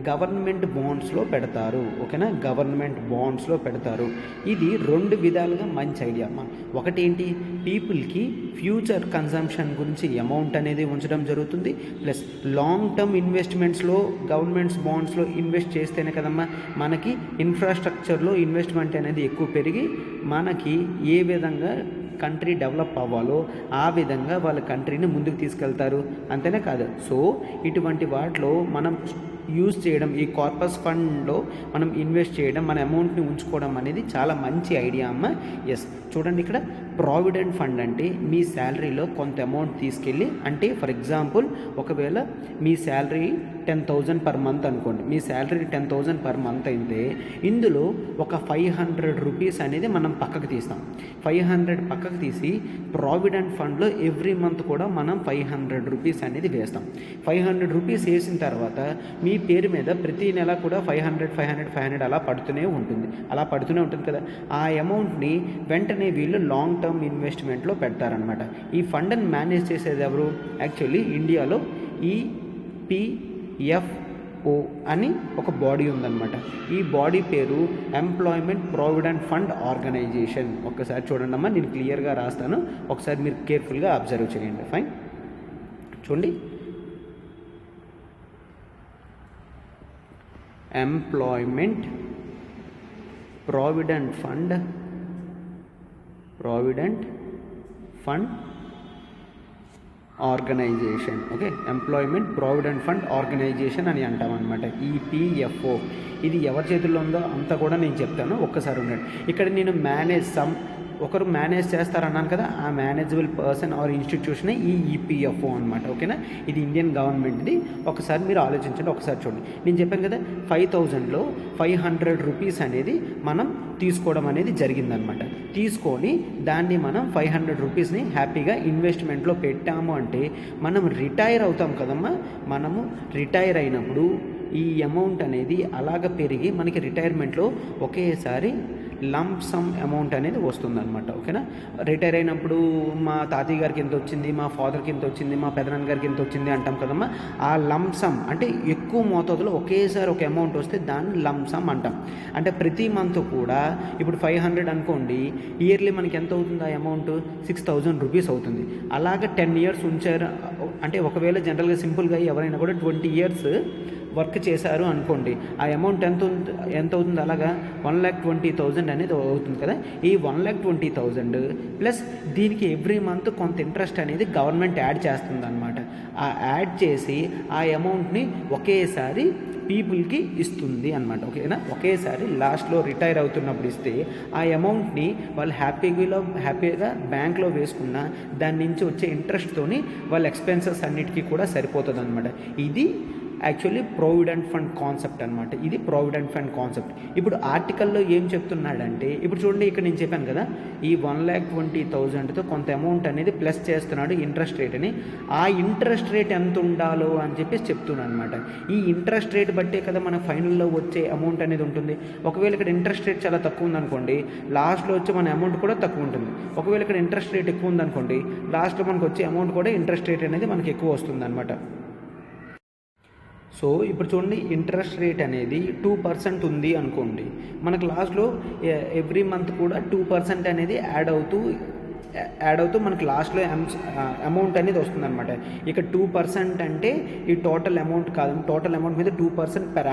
గవర్నమెంట్ బాండ్స్లో పెడతారు. ఓకేనా, గవర్నమెంట్ బాండ్స్లో పెడతారు. ఇది రెండు విధాలుగా మంచి ఐడియా అమ్మా. ఒకటేంటి, పీపుల్కి ఫ్యూచర్ కన్జంప్షన్ గురించి అమౌంట్ అనేది ఉంచడం జరుగుతుంది. ప్లస్ లాంగ్ టర్మ్ ఇన్వెస్ట్మెంట్స్లో గవర్నమెంట్స్ బాండ్స్లో ఇన్వెస్ట్ చేస్తేనే కదమ్మా మనకి ఇన్ఫ్రాస్ట్రక్చర్లో ఇన్వెస్ట్మెంట్ అనేది ఎక్కువ పెరిగి మనకి ఏ విధంగా కంట్రీ డెవలప్ అవ్వాలో ఆ విధంగా వాళ్ళ కంట్రీని ముందుకు తీసుకెళ్తారు. అంతేనే కాదు. సో ఇటువంటి వాటిలో మనం యూజ్ చేయడం, ఈ కార్పస్ ఫండ్లో మనం ఇన్వెస్ట్ చేయడం, మన అమౌంట్ని ఉంచుకోవడం అనేది చాలా మంచి ఐడియా అమ్మ. ఎస్, చూడండి ఇక్కడ ప్రావిడెంట్ ఫండ్ అంటే మీ శాలరీలో కొంత అమౌంట్ తీసుకెళ్ళి, అంటే ఫర్ ఎగ్జాంపుల్ ఒకవేళ మీ శాలరీ 10,000 పర్ మంత్ అనుకోండి. మీ శాలరీ 10,000 పర్ మంత్ అయితే ఇందులో ఒక 500 రూపీస్ అనేది మనం పక్కకు తీస్తాం. 500 పక్కకు తీసి ప్రావిడెంట్ ఫండ్లో ఎవ్రీ మంత్ కూడా మనం 500 రూపీస్ అనేది వేస్తాం. 500 రూపీస్ వేసిన తర్వాత మీ పేరు మీద ప్రతి నెల కూడా 500 అలా పడుతూనే ఉంటుంది కదా. ఆ అమౌంట్ని వెంటనే వీళ్ళు లాంగ్ టర్మ్ ఇన్వెస్ట్మెంట్లో పెడతారనమాట. ఈ ఫండ్ని మేనేజ్ చేసేది ఎవరు? యాక్చువల్లీ ఇండియాలో EPFO అని ఒక బాడీ ఉందన్నమాట. ఈ బాడీ పేరు ఎంప్లాయ్మెంట్ ప్రావిడెంట్ ఫండ్ ఆర్గనైజేషన్. ఒక్కసారి చూడండి అమ్మా, నేను క్లియర్గా రాస్తాను, ఒకసారి మీరు కేర్ఫుల్గా అబ్జర్వ్ చేయండి. ఫైన్, చూడండి. Employment provident fund organisation. Okay, employment provident fund organisation అని అంటాం అనమాట. EPFO. ఇది ఎవరి చేతుల్లో ఉందో అంతా కూడా నేను చెప్తాను, ఒక్కసారి ఉండండి. ఇక్కడ నేను ఒకరు మేనేజ్ చేస్తారన్నాను కదా, ఆ మేనేజబుల్ పర్సన్ ఆర్ ఇన్స్టిట్యూషన్ ఈ EPFO అనమాట. ఓకేనా, ఇది ఇండియన్ గవర్నమెంట్ది. ఒకసారి మీరు ఆలోచించండి, ఒకసారి చూడండి. నేను చెప్పాను కదా 5,000లో 500 రూపీస్ అనేది మనం తీసుకోవడం అనేది జరిగిందనమాట. తీసుకొని దాన్ని మనం 500 రూపీస్ని హ్యాపీగా ఇన్వెస్ట్మెంట్లో పెట్టాము అంటే మనం రిటైర్ అవుతాం కదమ్మా. మనము రిటైర్ అయినప్పుడు ఈ అమౌంట్ అనేది అలాగ పెరిగి మనకి రిటైర్మెంట్లో ఒకేసారి లంప్ సమ్ అమౌంట్ అనేది వస్తుందన్నమాట. ఓకేనా, రిటైర్ అయినప్పుడు మా తాతయ్య గారికి ఎంత వచ్చింది, మా ఫాదర్కి ఎంత వచ్చింది, మా పెదనాన్న గారికి ఎంత వచ్చింది అంటాం కదమ్మా. ఆ లంప్ సమ్ అంటే ఎక్కువ మోతాదులో ఒకేసారి ఒక అమౌంట్ వస్తే దాన్ని లంప్ సమ్ అంటాం. అంటే ప్రతి మంత్ కూడా ఇప్పుడు 500 అనుకోండి, ఇయర్లీ మనకి ఎంత అవుతుంది ఆ అమౌంట్? 6,000 రూపీస్ అవుతుంది. అలాగే 10 years ఉంచారు అంటే ఒకవేళ జనరల్గా సింపుల్గా ఎవరైనా కూడా 20 years వర్క్ చేశారు అనుకోండి, ఆ అమౌంట్ ఎంత అవుతుంది, అలాగా 1,20,000 అనేది అవుతుంది కదా. ఈ 1,20,000 ప్లస్ దీనికి ఎవ్రీ మంత్ కొంత ఇంట్రెస్ట్ అనేది గవర్నమెంట్ యాడ్ చేస్తుంది అనమాట. ఆ యాడ్ చేసి ఆ అమౌంట్ని ఒకేసారి పీపుల్కి ఇస్తుంది అనమాట. ఓకేనా, ఒకేసారి లాస్ట్లో రిటైర్ అవుతున్నప్పుడు ఇస్తే ఆ అమౌంట్ని వాళ్ళు హ్యాపీగా బ్యాంక్లో వేసుకున్న దాని నుంచి వచ్చే ఇంట్రెస్ట్తోని వాళ్ళ ఎక్స్పెన్సెస్ అన్నిటికీ కూడా సరిపోతుంది అనమాట. ఇది యాక్చువల్లీ ప్రావిడెంట్ ఫండ్ కాన్సెప్ట్ అనమాట. ఇది ప్రావిడెంట్ ఫండ్ కాన్సెప్ట్. ఇప్పుడు ఆర్టికల్లో ఏం చెప్తున్నాడంటే, ఇప్పుడు చూడండి, ఇక్కడ నేను చెప్పాను కదా, ఈ 1,20,000తో కొంత అమౌంట్ అనేది ప్లస్ చేస్తున్నాడు ఇంట్రెస్ట్ రేట్ అని. ఆ ఇంట్రెస్ట్ రేట్ ఎంత ఉండాలో అని చెప్పేసి చెప్తున్నాను అనమాట. ఈ ఇంట్రెస్ట్ రేట్ బట్టే కదా మన ఫైనల్లో వచ్చే అమౌంట్ అనేది ఉంటుంది. ఒకవేళ ఇక్కడ ఇంట్రెస్ట్ రేట్ చాలా తక్కువ ఉందనుకోండి, లాస్ట్లో వచ్చే మన అమౌంట్ కూడా తక్కువ ఉంటుంది. ఒకవేళ ఇక్కడ ఇంట్రెస్ట్ రేట్ ఎక్కువ ఉందనుకోండి, లాస్ట్లో మనకు వచ్చే అమౌంట్ కూడా ఇంట్రెస్ట్ రేట్ అనేది మనకి ఎక్కువ వస్తుంది అనమాట. సో ఇప్పుడు చూడండి, ఇంట్రెస్ట్ రేట్ అనేది 2% ఉంది అనుకోండి, మనకు లాస్ట్లో ఎవ్రీ మంత్ కూడా 2% అనేది యాడ్ అవుతూ మనకి లాస్ట్లో అమౌంట్ అనేది వస్తుందన్నమాట. ఇక 2% అంటే ఈ టోటల్ అమౌంట్ కాదు, టోటల్ అమౌంట్ మీద 2% పెర్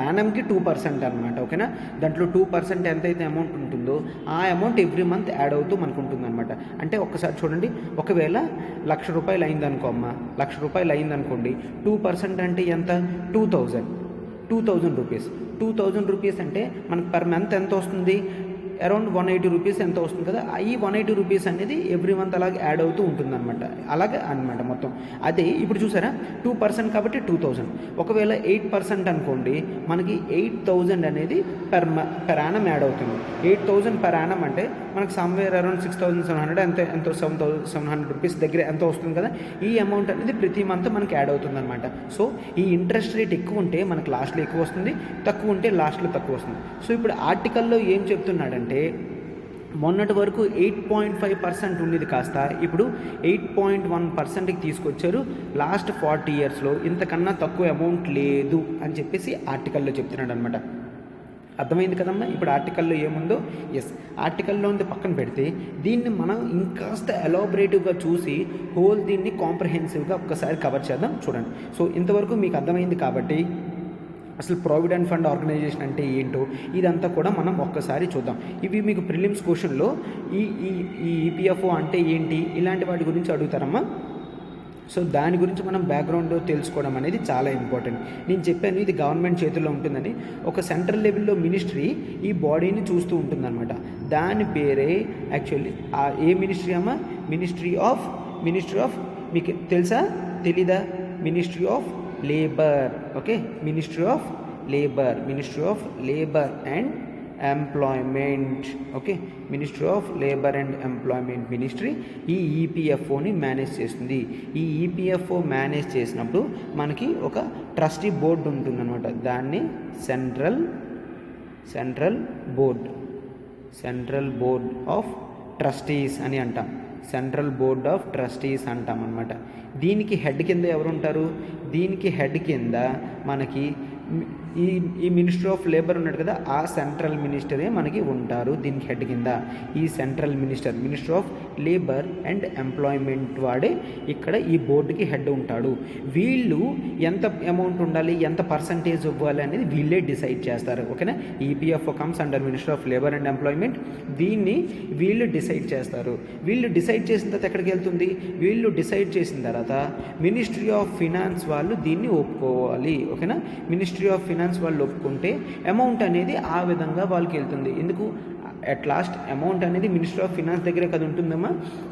యానంకి 2% అనమాట. ఓకేనా, దాంట్లో 2% ఎంతైతే అమౌంట్ ఉంటుందో ఆ అమౌంట్ ఎవ్రీ మంత్ యాడ్ అవుతూ మనకు ఉంటుందన్నమాట. అంటే ఒక్కసారి చూడండి, ఒకవేళ 1,00,000 రూపాయలు అయిందనుకో అమ్మ, 1,00,000 రూపాయలు అయిందనుకోండి, 2% అంటే ఎంత, 2,000 రూపీస్. 2,000 రూపీస్ అంటే మనకు పర్ మంత్ ఎంత వస్తుంది, అరౌండ్ 180 రూపీస్ ఎంత వస్తుంది కదా. ఈ 180 రూపీస్ అనేది ఎవ్రీ మంత్ అలాగే యాడ్ అవుతూ ఉంటుందన్నమాట. అలాగే అనమాట మొత్తం. అదే ఇప్పుడు చూసారా, 2% కాబట్టి 2,000. ఒకవేళ 8% అనుకోండి, మనకి 8,000 అనేది పెర్ యానం యాడ్ అవుతుంది. 8,000 పెర్ యానం అంటే మనకి సమ్వేర్ అరౌండ్ 6,700 ఎంతో 700 రూపీస్ దగ్గర ఎంత వస్తుంది కదా. ఈ అమౌంట్ అనేది ప్రతి మంత్ మనకి యాడ్ అవుతుంది అనమాట. సో ఈ ఇంట్రెస్ట్ రేట్ ఎక్కువ ఉంటే మనకి లాస్ట్లో ఎక్కువ వస్తుంది, తక్కువ ఉంటే లాస్ట్లో తక్కువ వస్తుంది. సో ఇప్పుడు ఆర్టికల్లో ఏం చెప్తున్నాడంటే, మొన్నటి వరకు 8.5% ఉండేది కాస్త ఇప్పుడు 8.1%కి తీసుకొచ్చారు. లాస్ట్ 40 ఇయర్స్లో ఇంతకన్నా తక్కువ అమౌంట్ లేదు అని చెప్పేసి ఆర్టికల్లో చెప్తున్నాడు అనమాట. అర్థమైంది కదమ్మా. ఇప్పుడు ఆర్టికల్లో ఏముందో, ఎస్, ఆర్టికల్లో ఉంది పక్కన పెడితే దీన్ని మనం ఇంకాస్త ఎలాబరేటివ్గా చూసి దీన్ని కాంప్రహెన్సివ్గా ఒక్కసారి కవర్ చేద్దాం. చూడండి, సో ఇంతవరకు మీకు అర్థమైంది కాబట్టి అసలు ప్రావిడెంట్ ఫండ్ ఆర్గనైజేషన్ అంటే ఏంటో ఇదంతా కూడా మనం ఒక్కసారి చూద్దాం. ఇవి మీకు ప్రిలిమ్స్ క్వశ్చన్లో ఈ ఈపీఎఫ్ఓ అంటే ఏంటి ఇలాంటి వాటి గురించి అడుగుతారమ్మా. సో దాని గురించి మనం బ్యాక్గ్రౌండ్ తెలుసుకోవడం అనేది చాలా ఇంపార్టెంట్. నేను చెప్పాను ఇది గవర్నమెంట్ చేతుల్లో ఉంటుందని. ఒక సెంట్రల్ లెవెల్లో మినిస్ట్రీ ఈ బాడీని చూస్తూ ఉంటుందన్నమాట. దాని పేరే యాక్చువల్లీ ఏ మినిస్ట్రీ అమ్మా, మినిస్ట్రీ ఆఫ్ మీకు తెలుసా తెలీదా, ministry of labour. Okay, ministry of labour and employment. Okay, ministry of labour and employment ministry ఈ ఈపీఎఫ్ఓని మేనేజ్ చేస్తుంది. ఈ ఈపీఎఫ్ఓ మేనేజ్ చేసినప్పుడు మనకి ఒక ట్రస్టీ బోర్డు ఉంటుందన్నమాట. దాన్ని సెంట్రల్ బోర్డ్ ఆఫ్ ట్రస్టీస్ అని అంటాం. సెంట్రల్ బోర్డ్ ఆఫ్ ట్రస్టీస్ అంటాం అనమాట. దీనికి హెడ్ కింద ఎవరు ఉంటారు, దీనికి హెడ్ కింద మనకి ఈ మినిస్ట్రీ ఆఫ్ లేబర్ ఉన్నాడు కదా, ఆ సెంట్రల్ మినిస్టరే మనకి ఉంటారు దీనికి హెడ్ కింద. ఈ central minister of labour and employment వాడే ఇక్కడ ఈ బోర్డుకి హెడ్ ఉంటాడు. వీళ్ళు ఎంత అమౌంట్ ఉండాలి, ఎంత పర్సంటేజ్ ఇవ్వాలి అనేది వీళ్ళే డిసైడ్ చేస్తారు. ఓకేనా, EPFO comes under minister of labour and employment. దీన్ని వీళ్ళు డిసైడ్ చేస్తారు. వీళ్ళు డిసైడ్ చేసిన తర్వాత ఎక్కడికి వెళ్తుంది, వీళ్ళు డిసైడ్ చేసిన తర్వాత మినిస్ట్రీ ఆఫ్ ఫినాన్స్ వాళ్ళు దీన్ని ఒప్పుకోవాలి. ఓకేనా, మినిస్ట్రీ ఆఫ్ ఫినాన్స్ వాళ్ళు ఒప్పుకుంటే అమౌంట్ అనేది ఆ విధంగా వాళ్ళకి వెళ్తుంది. ఎందుకు, అట్ లాస్ట్ అమౌంట్ అనేది మినిస్ట్రీ ఆఫ్ ఫినాన్స్ దగ్గరే కదా ఉంటుందమ్మా.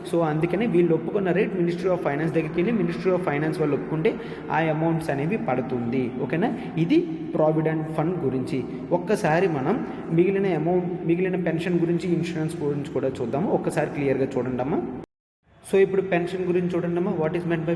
సో అందుకనే వీళ్ళు ఒప్పుకున్న రేట్ మినిస్ట్రీ ఆఫ్ ఫైనాన్స్ దగ్గరికి వెళ్ళి మినిస్ట్రీ ఆఫ్ ఫైనాన్స్ వాళ్ళు ఒప్పుకుంటే ఆ అమౌంట్స్ అనేవి పడుతుంది. ఓకేనా, ఇది ప్రావిడెంట్ ఫండ్ గురించి. ఒక్కసారి మనం మిగిలిన పెన్షన్ గురించి, ఇన్సూరెన్స్ గురించి కూడా చూద్దాము. ఒక్కసారి క్లియర్గా చూడండి అమ్మా. సో ఇప్పుడు పెన్షన్ గురించి చూడండి అమ్మా. What is meant by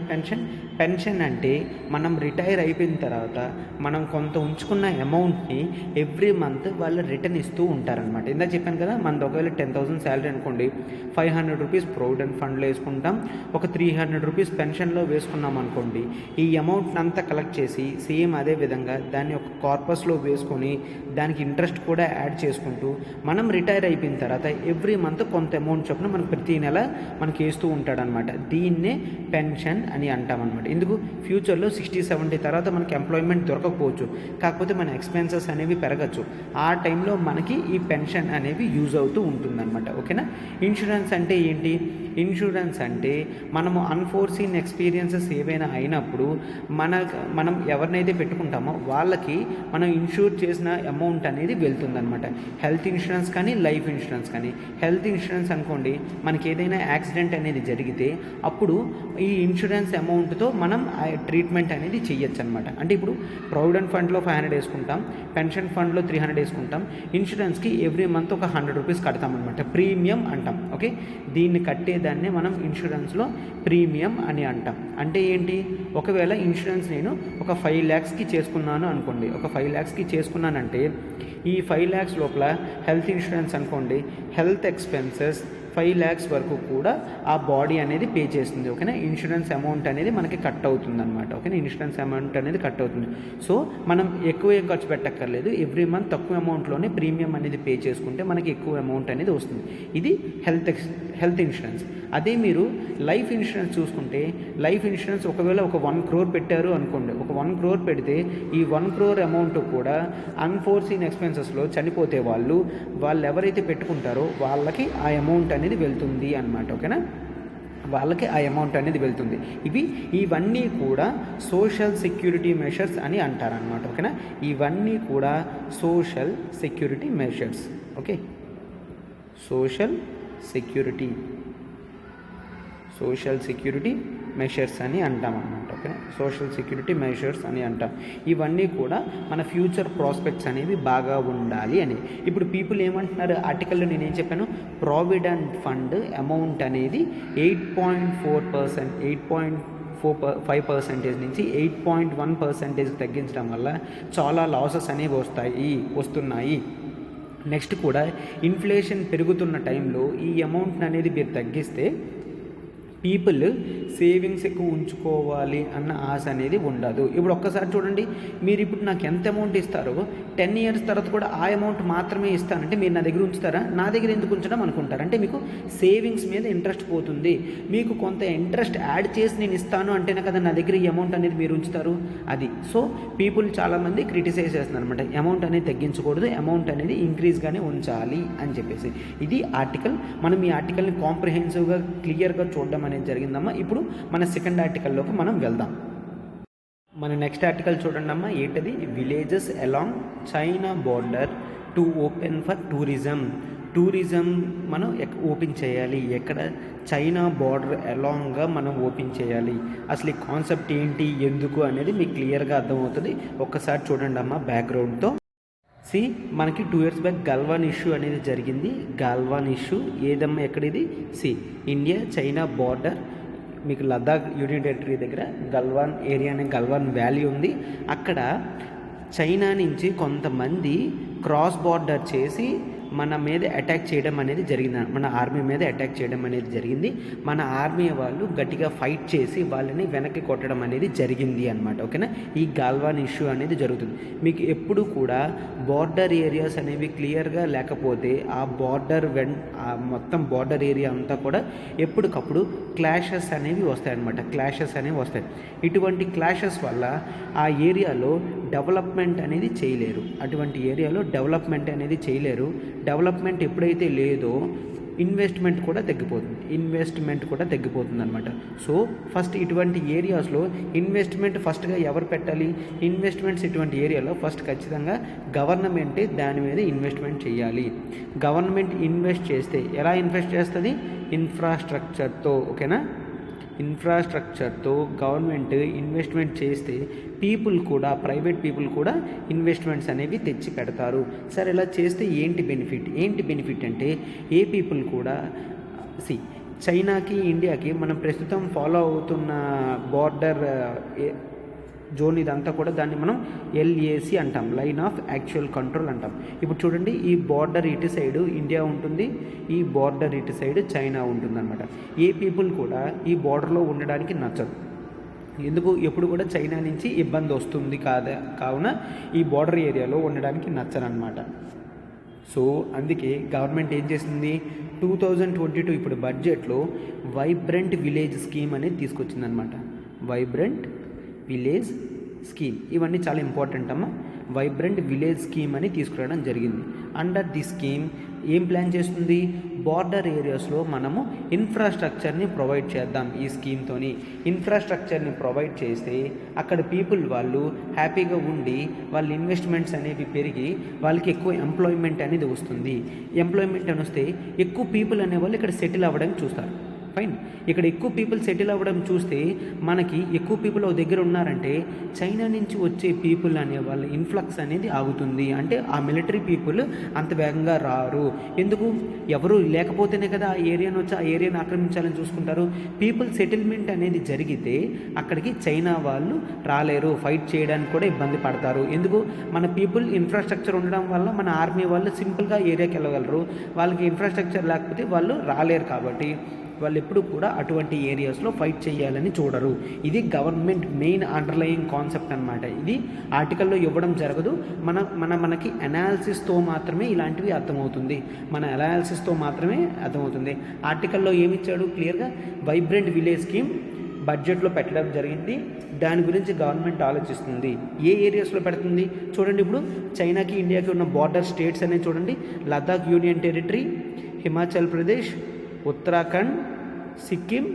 pension అంటే మనం రిటైర్ అయిపోయిన తర్వాత మనం కొంత ఉంచుకున్న అమౌంట్ని ఎవ్రీ మంత్ వాళ్ళు రిటర్న్ ఇస్తూ ఉంటారనమాట. ఇందాక చెప్పాను కదా, మనది ఒకవేళ 10,000 శాలరీ అనుకోండి, 500 రూపీస్ ప్రావిడెంట్ ఫండ్లో వేసుకుంటాం, ఒక 300 రూపీస్ పెన్షన్లో వేసుకున్నాం అనుకోండి. ఈ అమౌంట్ని అంతా కలెక్ట్ చేసి సేమ్ అదే విధంగా దాన్ని ఒక కార్పస్లో వేసుకొని దానికి ఇంట్రెస్ట్ కూడా యాడ్ చేసుకుంటూ మనం రిటైర్ అయిపోయిన తర్వాత ఎవ్రీ మంత్ కొంత అమౌంట్ చొప్పున మనకు ప్రతి నెల మనకి వేస్తూ ఉంటాడనమాట. దీన్నే పెన్షన్ అని అంటామన్నమాట. ఎందుకు ఫ్యూచర్లో 60-70 తర్వాత మనకి ఎంప్లాయ్మెంట్ దొరకకపోవచ్చు, కాకపోతే మన ఎక్స్పెన్సెస్ అనేవి పెరగచ్చు. ఆ టైంలో మనకి ఈ పెన్షన్ అనేవి యూజ్ అవుతూ ఉంటుందన్నమాట. ఓకేనా. ఇన్సూరెన్స్ అంటే ఏంటి? ఇన్సూరెన్స్ అంటే మనము అన్ఫోర్సీన్ ఎక్స్పీరియన్సెస్ ఏవైనా అయినప్పుడు మనం ఎవరినైతే పెట్టుకుంటామో వాళ్ళకి మనం ఇన్సూర్ చేసిన అమౌంట్ అనేది వెళ్తుందన్నమాట. హెల్త్ ఇన్సూరెన్స్ కానీ లైఫ్ ఇన్సూరెన్స్ కానీ. హెల్త్ ఇన్సూరెన్స్ అనుకోండి, మనకి ఏదైనా యాక్సిడెంట్ అనేది జరిగితే అప్పుడు ఈ ఇన్సూరెన్స్ అమౌంట్తో మనం ఆ ట్రీట్మెంట్ అనేది చేయొచ్చు అనమాట. అంటే ఇప్పుడు ప్రావిడెంట్ ఫండ్లో 500 వేసుకుంటాం, పెన్షన్ ఫండ్లో 300 వేసుకుంటాం, ఇన్సూరెన్స్కి ఎవ్రీ మంత్ ఒక 100 రూపీస్ కడతామన్నమాట. ప్రీమియం అంటాం. ఓకే, దీన్ని కట్టేదాన్ని మనం ఇన్సూరెన్స్లో ప్రీమియం అని అంటాం. అంటే ఏంటి? ఒకవేళ ఇన్సూరెన్స్ నేను ఒక 5 lakhsకి చేసుకున్నాను అనుకోండి, ఒక 5 lakhsకి చేసుకున్నానంటే ఈ 5 lakhs లోపల హెల్త్ ఇన్సూరెన్స్ అనుకోండి, హెల్త్ ఎక్స్పెన్సెస్ 5 lakhs వరకు కూడా ఆ బాడీ అనేది పే చేస్తుంది. ఓకేనా. ఇన్సూరెన్స్ అమౌంట్ అనేది మనకి కట్ అవుతుంది అనమాట. ఓకేనా. ఇన్సూరెన్స్ అమౌంట్ అనేది కట్ అవుతుంది. సో మనం ఎక్కువ ఏం ఖర్చు పెట్టక్కర్లేదు. ఎవ్రీ మంత్ తక్కువ అమౌంట్లోనే ప్రీమియం అనేది పే చేసుకుంటే మనకి ఎక్కువ అమౌంట్ అనేది వస్తుంది. ఇది హెల్త్ ఇన్సూరెన్స్. అదే మీరు లైఫ్ ఇన్సూరెన్స్ చూసుకుంటే, లైఫ్ ఇన్సూరెన్స్ ఒకవేళ ఒక 1 crore పెట్టారు అనుకోండి, ఒక 1 crore పెడితే ఈ 1 crore అమౌంట్ కూడా అన్ఫోర్సీన్ ఎక్స్పెన్సెస్లో చనిపోతే వాళ్ళు ఎవరైతే పెట్టుకుంటారో వాళ్ళకి ఆ అమౌంట్ అనేది వెళ్తుంది అన్నమాట. ఓకేనా. వాళ్ళకి ఆ అమౌంట్ అనేది వెళ్తుంది. ఇవన్నీ కూడా సోషల్ సెక్యూరిటీ మెషర్స్ అని అంటారనమాట. ఓకేనా. ఇవన్నీ కూడా social security measures. Okay, social security measures అని అంటాం అన్నమాట. ఓకే, సోషల్ సెక్యూరిటీ మెషర్స్ అని అంటాం. ఇవన్నీ కూడా మన ఫ్యూచర్ ప్రాస్పెక్ట్స్ అనేవి బాగా ఉండాలి అని. ఇప్పుడు పీపుల్ ఏమంటున్నారు, ఆర్టికల్లో నేనేం చెప్పాను, ప్రావిడెంట్ ఫండ్ అమౌంట్ అనేది 8.4%, 8.5% నుంచి 8.1% తగ్గించడం వల్ల చాలా లాసెస్ అనేవి వస్తున్నాయి. నెక్స్ట్ కూడా ఇన్ఫ్లేషన్ పెరుగుతున్న టైంలో ఈ అమౌంట్ అనేది మీరు తగ్గిస్తే పీపుల్ సేవింగ్స్ ఎక్కువ ఉంచుకోవాలి అన్న ఆశ అనేది ఉండదు. ఇప్పుడు ఒక్కసారి చూడండి, మీరు ఇప్పుడు నాకు ఎంత అమౌంట్ ఇస్తారో 10 years తర్వాత కూడా ఆ అమౌంట్ మాత్రమే ఇస్తానంటే మీరు నా దగ్గర ఉంచుతారా? నా దగ్గర ఎందుకు ఉంచడం అనుకుంటారు. అంటే మీకు సేవింగ్స్ మీద ఇంట్రెస్ట్ పోతుంది. మీకు కొంత ఇంట్రెస్ట్ యాడ్ చేసి నేను ఇస్తాను అంటేనే కదా నా దగ్గర ఈ అమౌంట్ అనేది మీరు ఉంచుతారు. అది సో పీపుల్ చాలామంది క్రిటిసైజ్ చేస్తున్నారు అనమాట. అమౌంట్ అనేది తగ్గించకూడదు, అమౌంట్ అనేది ఇంక్రీజ్గానే ఉంచాలి అని చెప్పేసి. ఇది ఆర్టికల్. మనం ఈ ఆర్టికల్ని కాంప్రిహెన్సివ్గా క్లియర్గా చూడడం అనేది జరిగిందమ్మా. ఇప్పుడు మన సెకండ్ ఆర్టికల్లోకి మనం వెళ్దాం. మన నెక్స్ట్ ఆర్టికల్ చూడండి అమ్మా. ఏంటది? Villages along China border to open for tourism మనం ఓపెన్ చేయాలి. ఎక్కడ? చైనా బార్డర్ అలాంగ్గా మనం ఓపెన్ చేయాలి. అసలు ఈ కాన్సెప్ట్ ఏంటి, ఎందుకు అనేది మీకు క్లియర్గా అర్థమవుతుంది. ఒక్కసారి చూడండి అమ్మా బ్యాక్గ్రౌండ్తో. మనకి 2 years బ్యాక్ గల్వాన్ ఇష్యూ అనేది జరిగింది. గల్వాన్ ఇష్యూ ఏదమ్మా, ఎక్కడిది? ఇండియా చైనా బార్డర్, మీకు లద్దాఖ్ యూనియన్ టెరిటరీ దగ్గర గల్వాన్ ఏరియా అనే గల్వాన్ వ్యాలీ ఉంది. అక్కడ చైనా నుంచి కొంతమంది క్రాస్ బార్డర్ చేసి మన మీద అటాక్ చేయడం అనేది జరిగింది. మన ఆర్మీ మీద అటాక్ చేయడం అనేది జరిగింది. మన ఆర్మీ వాళ్ళు గట్టిగా ఫైట్ చేసి వాళ్ళని వెనక్కి కొట్టడం అనేది జరిగింది అనమాట. ఓకేనా. ఈ గల్వాన్ ఇష్యూ అనేది జరుగుతుంది. మీకు ఎప్పుడు కూడా బార్డర్ ఏరియాస్ అనేవి క్లియర్గా లేకపోతే ఆ మొత్తం బార్డర్ ఏరియా అంతా కూడా ఎప్పటికప్పుడు క్లాషెస్ అనేవి వస్తాయి. ఇటువంటి క్లాషెస్ వల్ల ఆ ఏరియాలో డెవలప్మెంట్ అనేది చేయలేరు. డెవలప్మెంట్ ఎప్పుడైతే లేదో ఇన్వెస్ట్మెంట్ కూడా తగ్గిపోతుంది అనమాట. సో ఫస్ట్ ఇటువంటి ఏరియాస్లో ఇన్వెస్ట్మెంట్ ఫస్ట్గా ఎవరు పెట్టాలి? ఇన్వెస్ట్మెంట్స్ ఇటువంటి ఏరియాలో ఫస్ట్ ఖచ్చితంగా గవర్నమెంటే దాని మీద ఇన్వెస్ట్మెంట్ చేయాలి. గవర్నమెంట్ ఇన్వెస్ట్ చేస్తే ఎలా ఇన్వెస్ట్ చేస్తుంది? ఇన్ఫ్రాస్ట్రక్చర్తో. ఓకేనా. ఇన్ఫ్రాస్ట్రక్చర్తో గవర్నమెంట్ ఇన్వెస్ట్మెంట్ చేస్తే ప్రైవేట్ పీపుల్ కూడా ఇన్వెస్ట్మెంట్స్ అనేవి తెచ్చి పెడతారు. సరే, ఇలా చేస్తే ఏంటి బెనిఫిట్ అంటే ఏ పీపుల్ కూడా చైనాకి ఇండియాకి మనం ప్రస్తుతం ఫాలో అవుతున్న బార్డర్ జోన్ ఇదంతా కూడా దాన్ని మనం LAC అంటాం, లైన్ ఆఫ్ యాక్చువల్ కంట్రోల్ అంటాం. ఇప్పుడు చూడండి, ఈ బార్డర్ ఇటు సైడు ఇండియా ఉంటుంది, ఈ బార్డర్ ఇటు సైడ్ చైనా ఉంటుందన్నమాట. ఏ పీపుల్ కూడా ఈ బార్డర్లో ఉండడానికి నచ్చదు. ఎందుకు? ఎప్పుడు కూడా చైనా నుంచి ఇబ్బంది వస్తుంది కావున ఈ బార్డర్ ఏరియాలో ఉండడానికి నచ్చరనమాట. సో అందుకే గవర్నమెంట్ ఏం చేసింది, 2022 ఇప్పుడు బడ్జెట్లో వైబ్రెంట్ విలేజ్ స్కీమ్ అనేది తీసుకొచ్చిందనమాట. వైబ్రెంట్ విలేజ్ స్కీమ్, ఇవన్నీ చాలా ఇంపార్టెంట్ అమ్మా. వైబ్రెంట్ విలేజ్ స్కీమ్ అని తీసుకురావడం జరిగింది. అండర్ ది స్కీమ్ ఏం ప్లాన్ చేస్తుంది, బార్డర్ ఏరియాస్లో మనము ఇన్ఫ్రాస్ట్రక్చర్ని ప్రొవైడ్ చేద్దాం. ఈ స్కీమ్తోని ఇన్ఫ్రాస్ట్రక్చర్ని ప్రొవైడ్ చేస్తే అక్కడ పీపుల్ వాళ్ళు హ్యాపీగా ఉండి వాళ్ళ ఇన్వెస్ట్మెంట్స్ అనేవి పెరిగి వాళ్ళకి ఎక్కువ ఎంప్లాయ్మెంట్ అనేది వస్తుంది. ఎంప్లాయ్మెంట్ అని వస్తే ఎక్కువ పీపుల్ అనేవాళ్ళు ఇక్కడ సెటిల్ అవ్వడానికి చూస్తారు. ఫైన్, ఇక్కడ ఎక్కువ పీపుల్ సెటిల్ అవ్వడం చూస్తే మనకి ఎక్కువ పీపుల్ ఒక దగ్గర ఉన్నారంటే చైనా నుంచి వచ్చే పీపుల్ అనే వాళ్ళ ఇన్ఫ్లక్స్ అనేది ఆగుతుంది. అంటే ఆ మిలిటరీ పీపుల్ అంత వేగంగా రారు. ఎందుకు, ఎవరు లేకపోతేనే కదా ఆ ఏరియాను వచ్చి ఆ ఏరియాను ఆక్రమించాలని చూసుకుంటారు. పీపుల్ సెటిల్మెంట్ అనేది జరిగితే అక్కడికి చైనా వాళ్ళు రాలేరు, ఫైట్ చేయడానికి కూడా ఇబ్బంది పడతారు. ఎందుకు, మన పీపుల్ ఇన్ఫ్రాస్ట్రక్చర్ ఉండడం వల్ల మన ఆర్మీ వాళ్ళు సింపుల్గా ఏరియాకి వెళ్ళగలరు. వాళ్ళకి ఇన్ఫ్రాస్ట్రక్చర్ లేకపోతే వాళ్ళు రాలేరు. కాబట్టి వాళ్ళు ఎప్పుడు కూడా అటువంటి ఏరియాస్లో ఫైట్ చేయాలని చూడరు. ఇది గవర్నమెంట్ మెయిన్ అండర్లయింగ్ కాన్సెప్ట్ అనమాట. ఇది ఆర్టికల్లో ఇవ్వడం జరగదు. మనకి అనాలిసిస్తో మాత్రమే ఇలాంటివి అర్థమవుతుంది. మన అనాలిసిస్తో మాత్రమే అర్థమవుతుంది. ఆర్టికల్లో ఏమిచ్చాడు క్లియర్గా, వైబ్రెంట్ విలేజ్ స్కీమ్ బడ్జెట్లో పెట్టడం జరిగింది. దాని గురించి గవర్నమెంట్ ఆలోచిస్తుంది. ఏ ఏరియాస్లో పెడుతుంది చూడండి. ఇప్పుడు చైనాకి ఇండియాకి ఉన్న బార్డర్ స్టేట్స్ అనేవి చూడండి. లదాఖ్ యూనియన్ టెరిటరీ, హిమాచల్ ప్రదేశ్, ఉత్తరాఖండ్, సిక్కిం,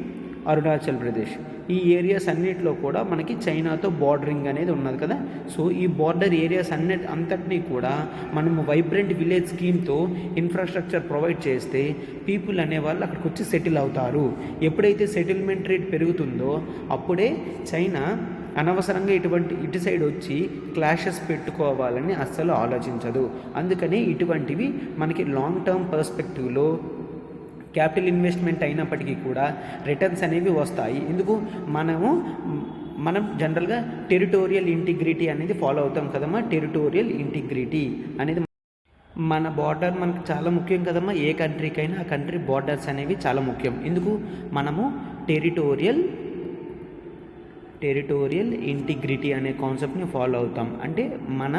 అరుణాచల్ ప్రదేశ్, ఈ ఏరియాస్ అన్నిటిలో కూడా మనకి చైనాతో బార్డరింగ్ అనేది ఉన్నది కదా. సో ఈ బార్డర్ ఏరియాస్ అంతటినీ కూడా మనము వైబ్రెంట్ విలేజ్ స్కీమ్తో ఇన్ఫ్రాస్ట్రక్చర్ ప్రొవైడ్ చేస్తే పీపుల్ అనేవాళ్ళు అక్కడికి వచ్చి సెటిల్ అవుతారు. ఎప్పుడైతే సెటిల్మెంట్ రేట్ పెరుగుతుందో అప్పుడే చైనా అనవసరంగా ఇటు సైడ్ వచ్చి క్లాషెస్ పెట్టుకోవాలని అస్సలు ఆలోచించదు. అందుకని ఇటువంటివి మనకి లాంగ్ టర్మ్ పర్స్పెక్టివ్లో క్యాపిటల్ ఇన్వెస్ట్మెంట్ అయినప్పటికీ కూడా రిటర్న్స్ అనేవి వస్తాయి. ఎందుకు, మనం జనరల్గా టెరిటోరియల్ ఇంటిగ్రిటీ అనేది ఫాలో అవుతాం కదమ్మా. టెరిటోరియల్ ఇంటిగ్రిటీ అనేది మన బార్డర్ మనకు చాలా ముఖ్యం కదమ్మా. ఏ కంట్రీకైనా ఆ కంట్రీ బార్డర్స్ అనేవి చాలా ముఖ్యం. ఎందుకు, మనము టెరిటోరియల్ ఇంటిగ్రిటీ అనే కాన్సెప్ట్ని ఫాలో అవుతాం. అంటే మన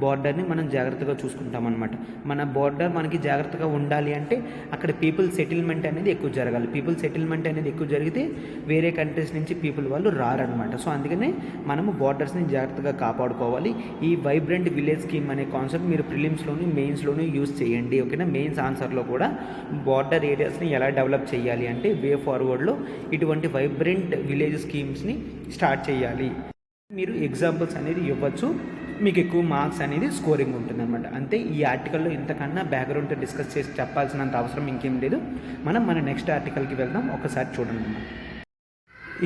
బార్డర్ని మనం జాగ్రత్తగా చూసుకుంటాం అనమాట. మన బార్డర్ మనకి జాగ్రత్తగా ఉండాలి అంటే అక్కడ పీపుల్ సెటిల్మెంట్ అనేది ఎక్కువ జరగాలి. పీపుల్ సెటిల్మెంట్ అనేది ఎక్కువ జరిగితే వేరే కంట్రీస్ నుంచి పీపుల్ వాళ్ళు రారనమాట. సో అందుకనే మనము బార్డర్స్ని జాగ్రత్తగా కాపాడుకోవాలి. ఈ వైబ్రెంట్ విలేజ్ స్కీమ్ అనే కాన్సెప్ట్ మీరు ప్రిలిమ్స్లోని మెయిన్స్లోని యూజ్ చేయండి. ఓకేనా, మెయిన్స్ ఆన్సర్లో కూడా బార్డర్ ఏరియాస్ని ఎలా డెవలప్ చేయాలి అంటే వే ఫార్వర్డ్లో ఇటువంటి వైబ్రెంట్ విలేజ్ స్కీమ్స్ని స్టార్ట్ చేయాలి. మీరు ఎగ్జాంపుల్స్ అనేది ఇవ్వచ్చు, మీకు ఎక్కువ మార్క్స్ అనేది స్కోరింగ్ ఉంటుంది అనమాట. అంతే, ఈ ఆర్టికల్లో ఇంతకన్నా బ్యాక్గ్రౌండ్తో డిస్కస్ చేసి చెప్పాల్సినంత అవసరం ఇంకేం లేదు. మన నెక్స్ట్ ఆర్టికల్కి వెళ్దాం. ఒకసారి చూడండి అమ్మా.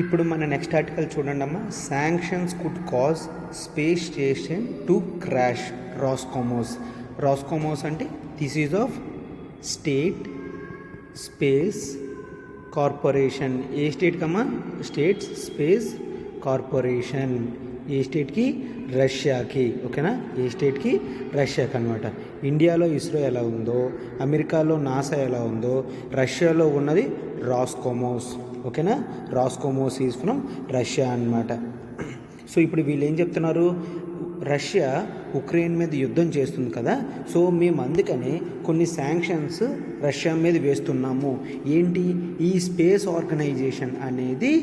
ఇప్పుడు మన నెక్స్ట్ ఆర్టికల్ చూడండి అమ్మా. Sanctions could cause space station to crash, Roscosmos అంటే this is of state space corporation. ఏ స్టేట్ కమ్మా, స్టేట్ స్పేస్ కార్పొరేషన్. ఏ స్టేట్కి, రష్యాకి. ఓకేనా, ఏ స్టేట్కి, రష్యాకి అనమాట. ఇండియాలో ఇస్రో ఎలా ఉందో, అమెరికాలో నాసా ఎలా ఉందో, రష్యాలో ఉన్నది రాస్కోమోస్. ఓకేనా, రాస్కోమోస్ ఈజ్ ఫ్రమ్ రష్యా అనమాట. సో ఇప్పుడు వీళ్ళు ఏం చెప్తున్నారు, రష్యా ఉక్రెయిన్ మీద యుద్ధం చేస్తుంది కదా, సో మేము అందుకనే కొన్ని శాంక్షన్స్ రష్యా మీద వేస్తున్నాము. ఏంటి, ఈ స్పేస్ ఆర్గనైజేషన్ అనేది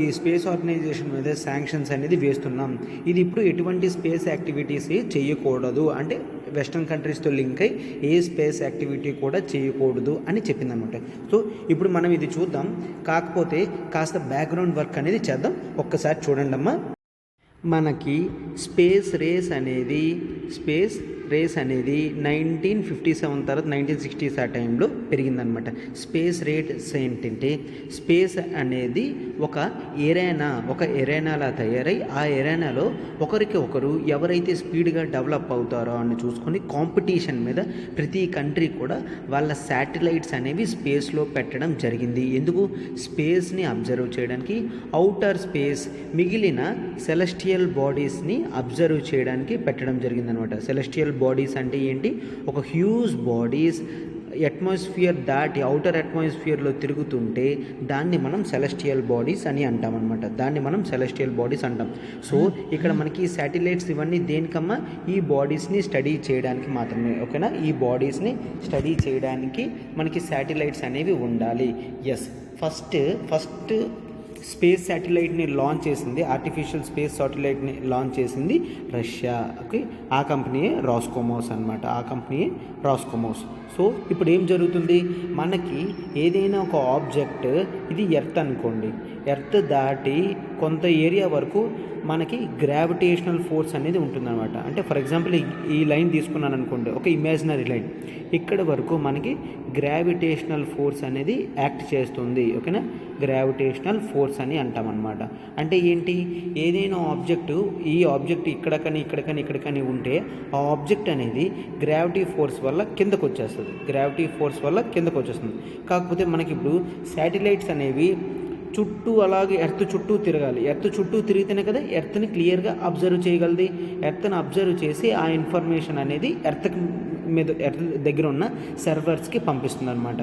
ఈ స్పేస్ ఆర్గనైజేషన్ మీద శాంక్షన్స్ అనేది వేస్తున్నాం. ఇది ఇప్పుడు ఎటువంటి స్పేస్ యాక్టివిటీస్ చేయకూడదు, అంటే వెస్ట్రన్ కంట్రీస్తో లింక్ అయ్యి ఏ స్పేస్ యాక్టివిటీ కూడా చేయకూడదు అని చెప్పిందనమాట. సో ఇప్పుడు మనం ఇది చూద్దాం, కాకపోతే కాస్త బ్యాక్గ్రౌండ్ వర్క్ అనేది చేద్దాం. ఒక్కసారి చూడండి అమ్మా. మనకి స్పేస్ రేస్ అనేది 1957 తర్వాత 1960s ఆ టైంలో పెరిగిందనమాట. స్పేస్ రేట్స్ ఏంటంటే, స్పేస్ అనేది ఒక ఎరేనాలా తయారై ఆ ఎరేనాలో ఒకరికి ఒకరు ఎవరైతే స్పీడ్గా డెవలప్ అవుతారో అని చూసుకొని కాంపిటీషన్ మీద ప్రతి కంట్రీ కూడా వాళ్ళ శాటిలైట్స్ అనేవి స్పేస్లో పెట్టడం జరిగింది. ఎందుకు, స్పేస్ని అబ్జర్వ్ చేయడానికి, అవుటర్ స్పేస్ మిగిలిన సెలెస్టియల్ బాడీస్ని అబ్జర్వ్ చేయడానికి పెట్టడం జరిగిందనమాట. సెలెస్టియల్ బాడీస్ అంటే ఏంటి, ఒక హ్యూజ్ బాడీస్ అట్మాస్ఫియర్ దాటి అవుటర్ అట్మాస్ఫియర్లో తిరుగుతుంటే దాన్ని మనం సెలెస్టియల్ బాడీస్ అని అంటాం అనమాట. దాన్ని మనం సెలెస్టియల్ బాడీస్ అంటాం. సో ఇక్కడ మనకి శాటిలైట్స్ ఇవన్నీ దేనికమ్మా, ఈ బాడీస్ని స్టడీ చేయడానికి మాత్రమే. ఓకేనా, ఈ బాడీస్ని స్టడీ చేయడానికి మనకి శాటిలైట్స్ అనేవి ఉండాలి. ఎస్, ఫస్ట్ స్పేస్ శాటిలైట్ని లాంచ్ చేసింది, ఆర్టిఫిషియల్ స్పేస్ శాటిలైట్ని లాంచ్ చేసింది రష్యా. ఓకే, ఆ కంపెనీయే రాస్కోమోస్ అనమాట. ఆ కంపెనీయే రాస్కోమోస్. సో ఇప్పుడు ఏం జరుగుతుంది, మనకి ఏదైనా ఒక ఆబ్జెక్ట్, ఇది ఎర్త్ అనుకోండి, ఎర్త్ దాటి కొంత ఏరియా వరకు మనకి గ్రావిటేషనల్ ఫోర్స్ అనేది ఉంటుందన్నమాట. అంటే ఫర్ ఎగ్జాంపుల్ ఈ లైన్ తీసుకున్నాను అనుకోండి, ఒక ఇమాజినరీ లైన్, ఇక్కడ వరకు మనకి గ్రావిటేషనల్ ఫోర్స్ అనేది యాక్ట్ చేస్తుంది. ఓకేనా, గ్రావిటేషనల్ ఫోర్స్ అని అంటామన్నమాట. అంటే ఏంటి, ఏదైనా ఆబ్జెక్టు, ఈ ఆబ్జెక్ట్ ఇక్కడికని ఉంటే ఆ ఆబ్జెక్ట్ అనేది గ్రావిటీ ఫోర్స్ వల్ల కిందకు వచ్చేస్తుంది. కాకపోతే మనకి ఇప్పుడు శాటిలైట్స్ అనేవి చుట్టూ అలాగే ఎర్త్ చుట్టూ తిరగాలి. ఎర్త్ చుట్టూ తిరిగితేనే కదా ఎర్త్ని క్లియర్గా అబ్జర్వ్ చేయగలది. ఎర్త్ని అబ్జర్వ్ చేసి ఆ ఇన్ఫర్మేషన్ అనేది ఎర్త్ దగ్గర ఉన్న సర్వర్స్కి పంపిస్తుంది అనమాట.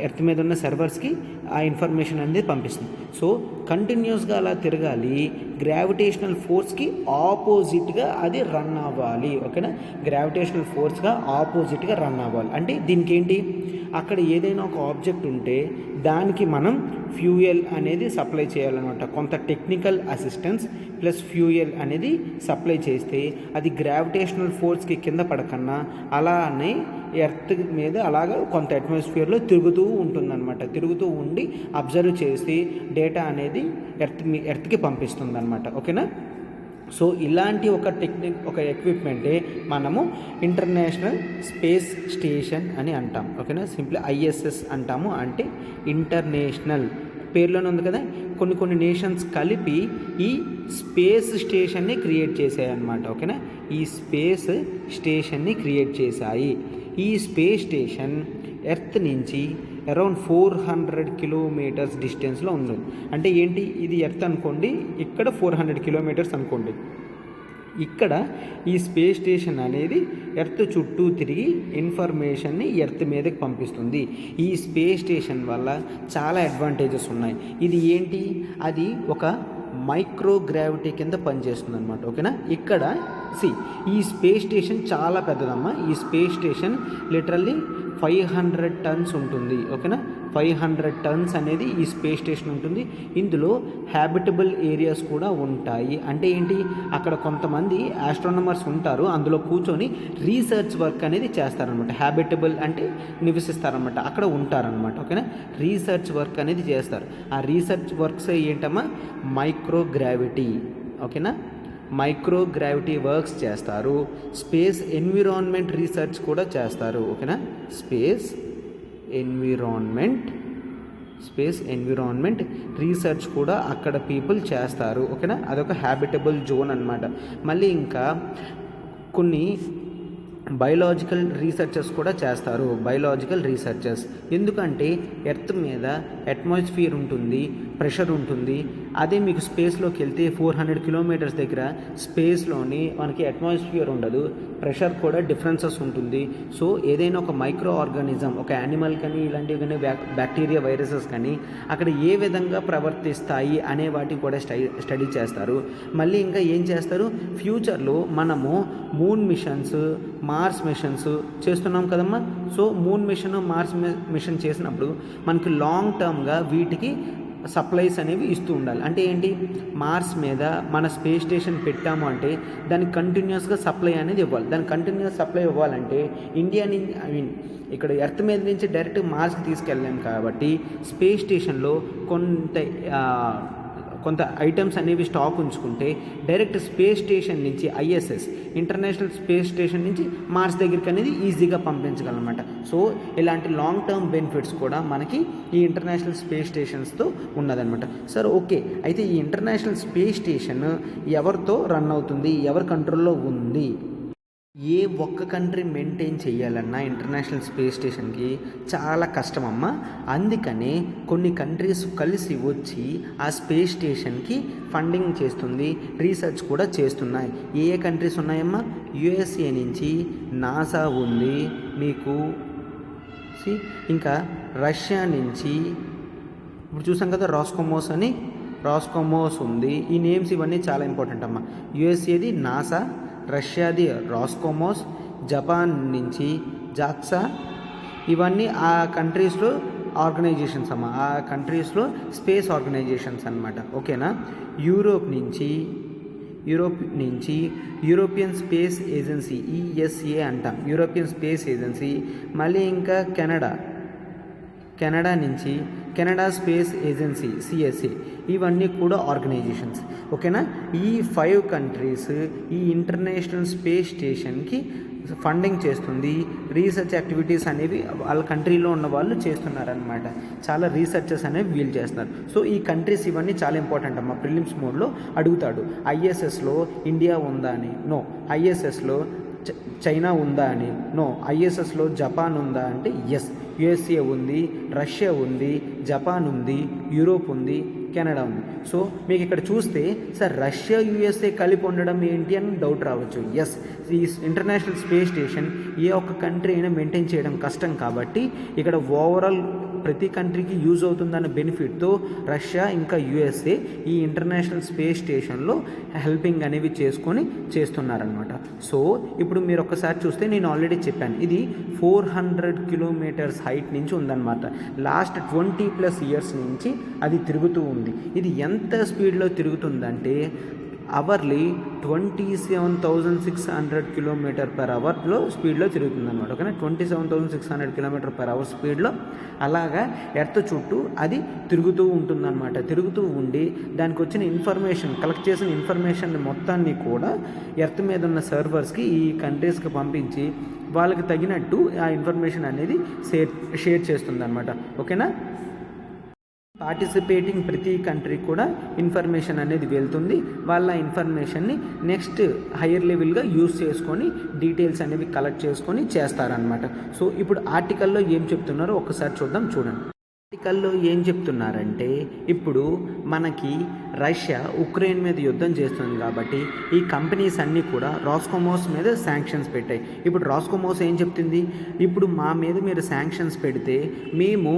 ఎర్త్ మీద ఉన్న సర్వర్స్కి ఆ ఇన్ఫర్మేషన్ అనేది పంపిస్తుంది. సో కంటిన్యూస్గా అలా తిరగాలి, గ్రావిటేషనల్ ఫోర్స్కి ఆపోజిట్గా అది రన్ అవ్వాలి. ఓకేనా, గ్రావిటేషనల్ ఫోర్స్గా ఆపోజిట్గా రన్ అవ్వాలి. అంటే దీనికి ఏంటి, అక్కడ ఏదైనా ఒక ఆబ్జెక్ట్ ఉంటే దానికి మనం ఫ్యూయల్ అనేది సప్లై చేయాలన్నమాట. కొంత టెక్నికల్ అసిస్టెన్స్ ప్లస్ ఫ్యూయల్ అనేది సప్లై చేస్తే అది గ్రావిటేషనల్ ఫోర్స్కి కింద పడకన్నా అలానే ఎర్త్ మీద అలాగా కొంత అట్మాస్ఫియర్లో తిరుగుతూ ఉంటుందన్నమాట. తిరుగుతూ ఉండి అబ్జర్వ్ చేసి డేటా అనేది ఎర్త్కి పంపిస్తుంది అనమాట. ఓకేనా, సో ఇలాంటి ఒక ఎక్విప్మెంటే మనము ఇంటర్నేషనల్ స్పేస్ స్టేషన్ అని అంటాం. ఓకేనా, సింప్లీ ఐఎస్ఎస్ అంటాము. అంటే ఇంటర్నేషనల్, పేర్లోనే ఉంది కదా, కొన్ని నేషన్స్ కలిపి ఈ స్పేస్ స్టేషన్ని క్రియేట్ చేశాయి అన్నమాట. ఓకేనా, ఈ స్పేస్ స్టేషన్ని క్రియేట్ చేశాయి. ఈ స్పేస్ స్టేషన్ ఎర్త్ నుంచి అరౌండ్ 400 కిలోమీటర్స్ డిస్టెన్స్లో ఉంది. అంటే ఏంటి, ఇది ఎర్త్ అనుకోండి, ఇక్కడ 400 కిలోమీటర్స్ అనుకోండి. ఇక్కడ ఈ స్పేస్ స్టేషన్ అనేది ఎర్త్ చుట్టూ తిరిగి ఇన్ఫర్మేషన్ని ఎర్త్ మీదకి పంపిస్తుంది. ఈ స్పేస్ స్టేషన్ వల్ల చాలా అడ్వాంటేజెస్ ఉన్నాయి. ఇది ఏంటి, అది ఒక మైక్రోగ్రావిటీ కింద పనిచేస్తుంది అనమాట. ఓకేనా, ఇక్కడ ఈ స్పేస్ స్టేషన్ చాలా పెద్దదమ్మా. ఈ స్పేస్ స్టేషన్ లిటరల్లీ 500 టన్స్ ఉంటుంది. ఓకేనా, 500 టన్స్ అనేది ఈ స్పేస్ స్టేషన్ ఉంటుంది. ఇందులో హ్యాబిటబుల్ ఏరియాస్ కూడా ఉంటాయి. అంటే ఏంటి, అక్కడ కొంతమంది ఆస్ట్రోనమర్స్ ఉంటారు, అందులో కూర్చొని రీసెర్చ్ వర్క్ అనేది చేస్తారనమాట. హ్యాబిటబుల్ అంటే నివసిస్తారనమాట, అక్కడ ఉంటారనమాట. ఓకేనా, రీసెర్చ్ వర్క్ అనేది చేస్తారు. ఆ రీసెర్చ్ వర్క్స్ ఏంటమ్మా, మైక్రోగ్రావిటీ. ఓకేనా, మైక్రోగ్రావిటీ వర్క్స్ చేస్తారు. స్పేస్ ఎన్విరాన్మెంట్ రీసెర్చ్ కూడా చేస్తారు. ఓకేనా, స్పేస్ ఎన్విరాన్మెంట్ రీసెర్చ్ కూడా అక్కడ పీపుల్ చేస్తారు. ఓకేనా, అదొక హ్యాబిటబుల్ జోన్ అన్నమాట. మళ్ళీ ఇంకా కొన్ని బయోలాజికల్ రీసెర్చెస్ కూడా చేస్తారు. ఎందుకంటే ఎర్త్ మీద అట్మాస్ఫియర్ ఉంటుంది, ప్రెషర్ ఉంటుంది. అదే మీకు స్పేస్లోకి వెళ్తే 400 కిలోమీటర్స్ దగ్గర స్పేస్లోని మనకి అట్మాస్ఫియర్ ఉండదు, ప్రెషర్ కూడా డిఫరెన్సెస్ ఉంటుంది. సో ఏదైనా ఒక మైక్రో ఆర్గానిజం, ఒక యానిమల్ కానీ ఇలాంటివి కానీ బ్యాక్టీరియా, వైరసెస్ కానీ అక్కడ ఏ విధంగా ప్రవర్తిస్తాయి అనే వాటిని కూడా స్టడీ చేస్తారు. మళ్ళీ ఇంకా ఏం చేస్తారు, ఫ్యూచర్లో మనము మూన్ మిషన్స్, మార్స్ మిషన్స్ చేస్తున్నాం కదమ్మా. So moon mission, Mars mission చేసినప్పుడు మనకి లాంగ్ టర్మ్గా వీటికి సప్లైస్ అనేవి ఇస్తూ ఉండాలి. అంటే ఏంటి, మార్స్ మీద మన స్పేస్ స్టేషన్ పెట్టాము అంటే దానికి కంటిన్యూస్గా సప్లై అనేది ఇవ్వాలి. దానికి కంటిన్యూస్ సప్లై ఇవ్వాలంటే ఇండియా నుంచి ఇక్కడ ఎర్త్ మీద నుంచి డైరెక్ట్ మార్స్కి తీసుకెళ్ళాం కాబట్టి స్పేస్ స్టేషన్లో కొంత ఐటమ్స్ అనేవి స్టాక్ ఉంచుకుంటే డైరెక్ట్ స్పేస్ స్టేషన్ నుంచి ఐఎస్ఎస్, ఇంటర్నేషనల్ స్పేస్ స్టేషన్ నుంచి మార్స్ దగ్గరికి అనేది ఈజీగా పంపించగలనమాట. సో ఇలాంటి లాంగ్ టర్మ్ బెనిఫిట్స్ కూడా మనకి ఈ ఇంటర్నేషనల్ స్పేస్ స్టేషన్స్తో ఉన్నదనమాట. సార్ ఓకే, అయితే ఈ ఇంటర్నేషనల్ స్పేస్ స్టేషన్ ఎవరితో రన్ అవుతుంది, ఎవరి కంట్రోల్లో ఉంది? ఏ ఒక్క కంట్రీ మెయింటైన్ చేయాలన్నా ఇంటర్నేషనల్ స్పేస్ స్టేషన్కి చాలా కష్టమమ్మా. అందుకనే కొన్ని కంట్రీస్ కలిసి వచ్చి ఆ స్పేస్ స్టేషన్కి ఫండింగ్ చేస్తుంది, రీసెర్చ్ కూడా చేస్తున్నాయి. ఏ కంట్రీస్ ఉన్నాయమ్మా? యుఎస్ఏ నుంచి నాసా ఉంది, మీకు ఇంకా రష్యా నుంచి ఇప్పుడు చూసాం కదా రాస్కోమోస్ అని, రాస్కోమోస్ ఉంది. ఈ నేమ్స్ ఇవన్నీ చాలా ఇంపార్టెంట్ అమ్మ. యుఎస్ఏది నాసా, రష్యాది రాస్కోమోస్, జపాన్ నుంచి జాక్సా, ఇవన్నీ ఆ కంట్రీస్లో ఆర్గనైజేషన్స్ అమ్మ, ఆ కంట్రీస్లో స్పేస్ ఆర్గనైజేషన్స్ అన్నమాట. ఓకేనా. యూరోప్ నుంచి యూరోపియన్ స్పేస్ ఏజెన్సీ, ఈఎస్ఏ అంటాం, యూరోపియన్ స్పేస్ ఏజెన్సీ. మళ్ళీ ఇంకా కెనడా నుంచి కెనడా స్పేస్ ఏజెన్సీ, సిఎస్ఏ. ఇవన్నీ కూడా ఆర్గనైజేషన్స్. ఓకేనా. ఈ 5 కంట్రీస్ ఈ ఇంటర్నేషనల్ స్పేస్ స్టేషన్కి ఫండింగ్ చేస్తుంది. రీసెర్చ్ యాక్టివిటీస్ అనేవి వాళ్ళ కంట్రీలో ఉన్న వాళ్ళు చేస్తున్నారనమాట. చాలా రీసెర్చెస్ అనేవి వీళ్ళు చేస్తున్నారు. సో ఈ కంట్రీస్ ఇవన్నీ చాలా ఇంపార్టెంట్ అమ్మ. ప్రిలిమ్స్ మోడ్లో అడుగుతాడు, ఐఎస్ఎస్లో ఇండియా ఉందా అని, నో. ఐఎస్ఎస్లో చైనా ఉందా అని, నో. ఐఎస్ఎస్లో జపాన్ ఉందా అంటే ఎస్. యుఎస్ఏ ఉంది, రష్యా ఉంది, జపాన్ ఉంది, యూరోప్ ఉంది, కెనడా ఉంది. సో మీకు ఇక్కడ చూస్తే సార్ రష్యా యుఎస్ఏ కలిపి ఉండడం ఏంటి అని డౌట్ రావచ్చు. ఎస్, ఈ ఇంటర్నేషనల్ స్పేస్ స్టేషన్ ఏ ఒక్క కంట్రీ అయినా మెయింటైన్ చేయడం కష్టం కాబట్టి ఇక్కడ ఓవరాల్ ప్రతి కంట్రీకి యూజ్ అవుతుందన్న బెనిఫిట్తో రష్యా ఇంకా యుఎస్ఏ ఈ ఇంటర్నేషనల్ స్పేస్ స్టేషన్లో హెల్పింగ్ అనేవి చేసుకొని చేస్తున్నారనమాట. సో ఇప్పుడు మీరు ఒక్కసారి చూస్తే నేను ఆల్రెడీ చెప్పాను, ఇది 400 కిలోమీటర్స్ హైట్ నుంచి ఉందన్నమాట. లాస్ట్ 20+ ఇయర్స్ నుంచి అది తిరుగుతూ ఉంది. ఇది ఎంత స్పీడ్లో తిరుగుతుందంటే అవర్లీ 27,600 km/hలో స్పీడ్లో తిరుగుతుంది అనమాట. ఓకేనా. 27,600 km/h స్పీడ్లో అలాగా ఎర్త్ చుట్టూ అది తిరుగుతూ ఉంటుందన్నమాట. తిరుగుతూ ఉండి దానికి వచ్చిన ఇన్ఫర్మేషన్, కలెక్ట్ చేసిన ఇన్ఫర్మేషన్ మొత్తాన్ని కూడా ఎర్త్ మీద ఉన్న సర్వర్స్కి, ఈ కంట్రీస్కి పంపించి వాళ్ళకి తగినట్టు ఆ ఇన్ఫర్మేషన్ అనేది షేర్ చేస్తుంది అనమాట. ఓకేనా. పార్టిసిపేటింగ్ ప్రతి కంట్రీ కూడా ఇన్ఫర్మేషన్ అనేది వెళ్తుంది. వాళ్ళ ఇన్ఫర్మేషన్ని నెక్స్ట్ హయ్యర్ లెవెల్గా యూజ్ చేసుకొని డీటెయిల్స్ అనేవి కలెక్ట్ చేసుకొని చేస్తారనమాట. సో ఇప్పుడు ఆర్టికల్లో ఏం చెప్తున్నారో ఒక్కసారి చూడండి. ఆర్టికల్లో ఏం చెప్తున్నారంటే ఇప్పుడు మనకి రష్యా ఉక్రెయిన్ మీద యుద్ధం చేస్తుంది కాబట్టి ఈ కంపెనీస్ అన్నీ కూడా రాస్కోమోస్ మీద శాంక్షన్స్ పెట్టాయి. ఇప్పుడు రాస్కోమోస్ ఏం చెప్తుంది, ఇప్పుడు మా మీద మీరు శాంక్షన్స్ పెడితే మేము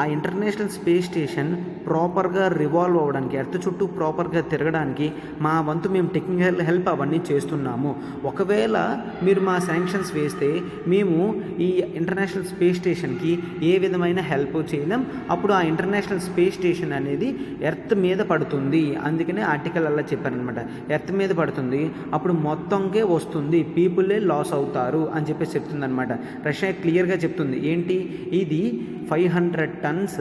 ఆ ఇంటర్నేషనల్ స్పేస్ స్టేషన్ ప్రాపర్గా రివాల్వ్ అవ్వడానికి, ఎర్త్ చుట్టూ ప్రాపర్గా తిరగడానికి మా వంతు మేము టెక్నికల్ హెల్ప్ అవన్నీ చేస్తున్నాము. ఒకవేళ మీరు మా శాంక్షన్స్ వేస్తే మేము ఈ ఇంటర్నేషనల్ స్పేస్ స్టేషన్కి ఏ విధమైన హెల్ప్ చేయలేం. అప్పుడు ఆ ఇంటర్నేషనల్ స్పేస్ స్టేషన్ అనేది ఎర్త్ మీద పడుతుంది. అందుకనే ఆర్టికల్ అలా చెప్పారనమాట. ఎర్త్ మీద పడుతుంది, అప్పుడు మొత్తంకే వస్తుంది, పీపులే లాస్ అవుతారు అని చెప్పేసి చెప్తుంది అనమాట. రష్యా క్లియర్గా చెప్తుంది ఏంటి, ఇది 500 tons.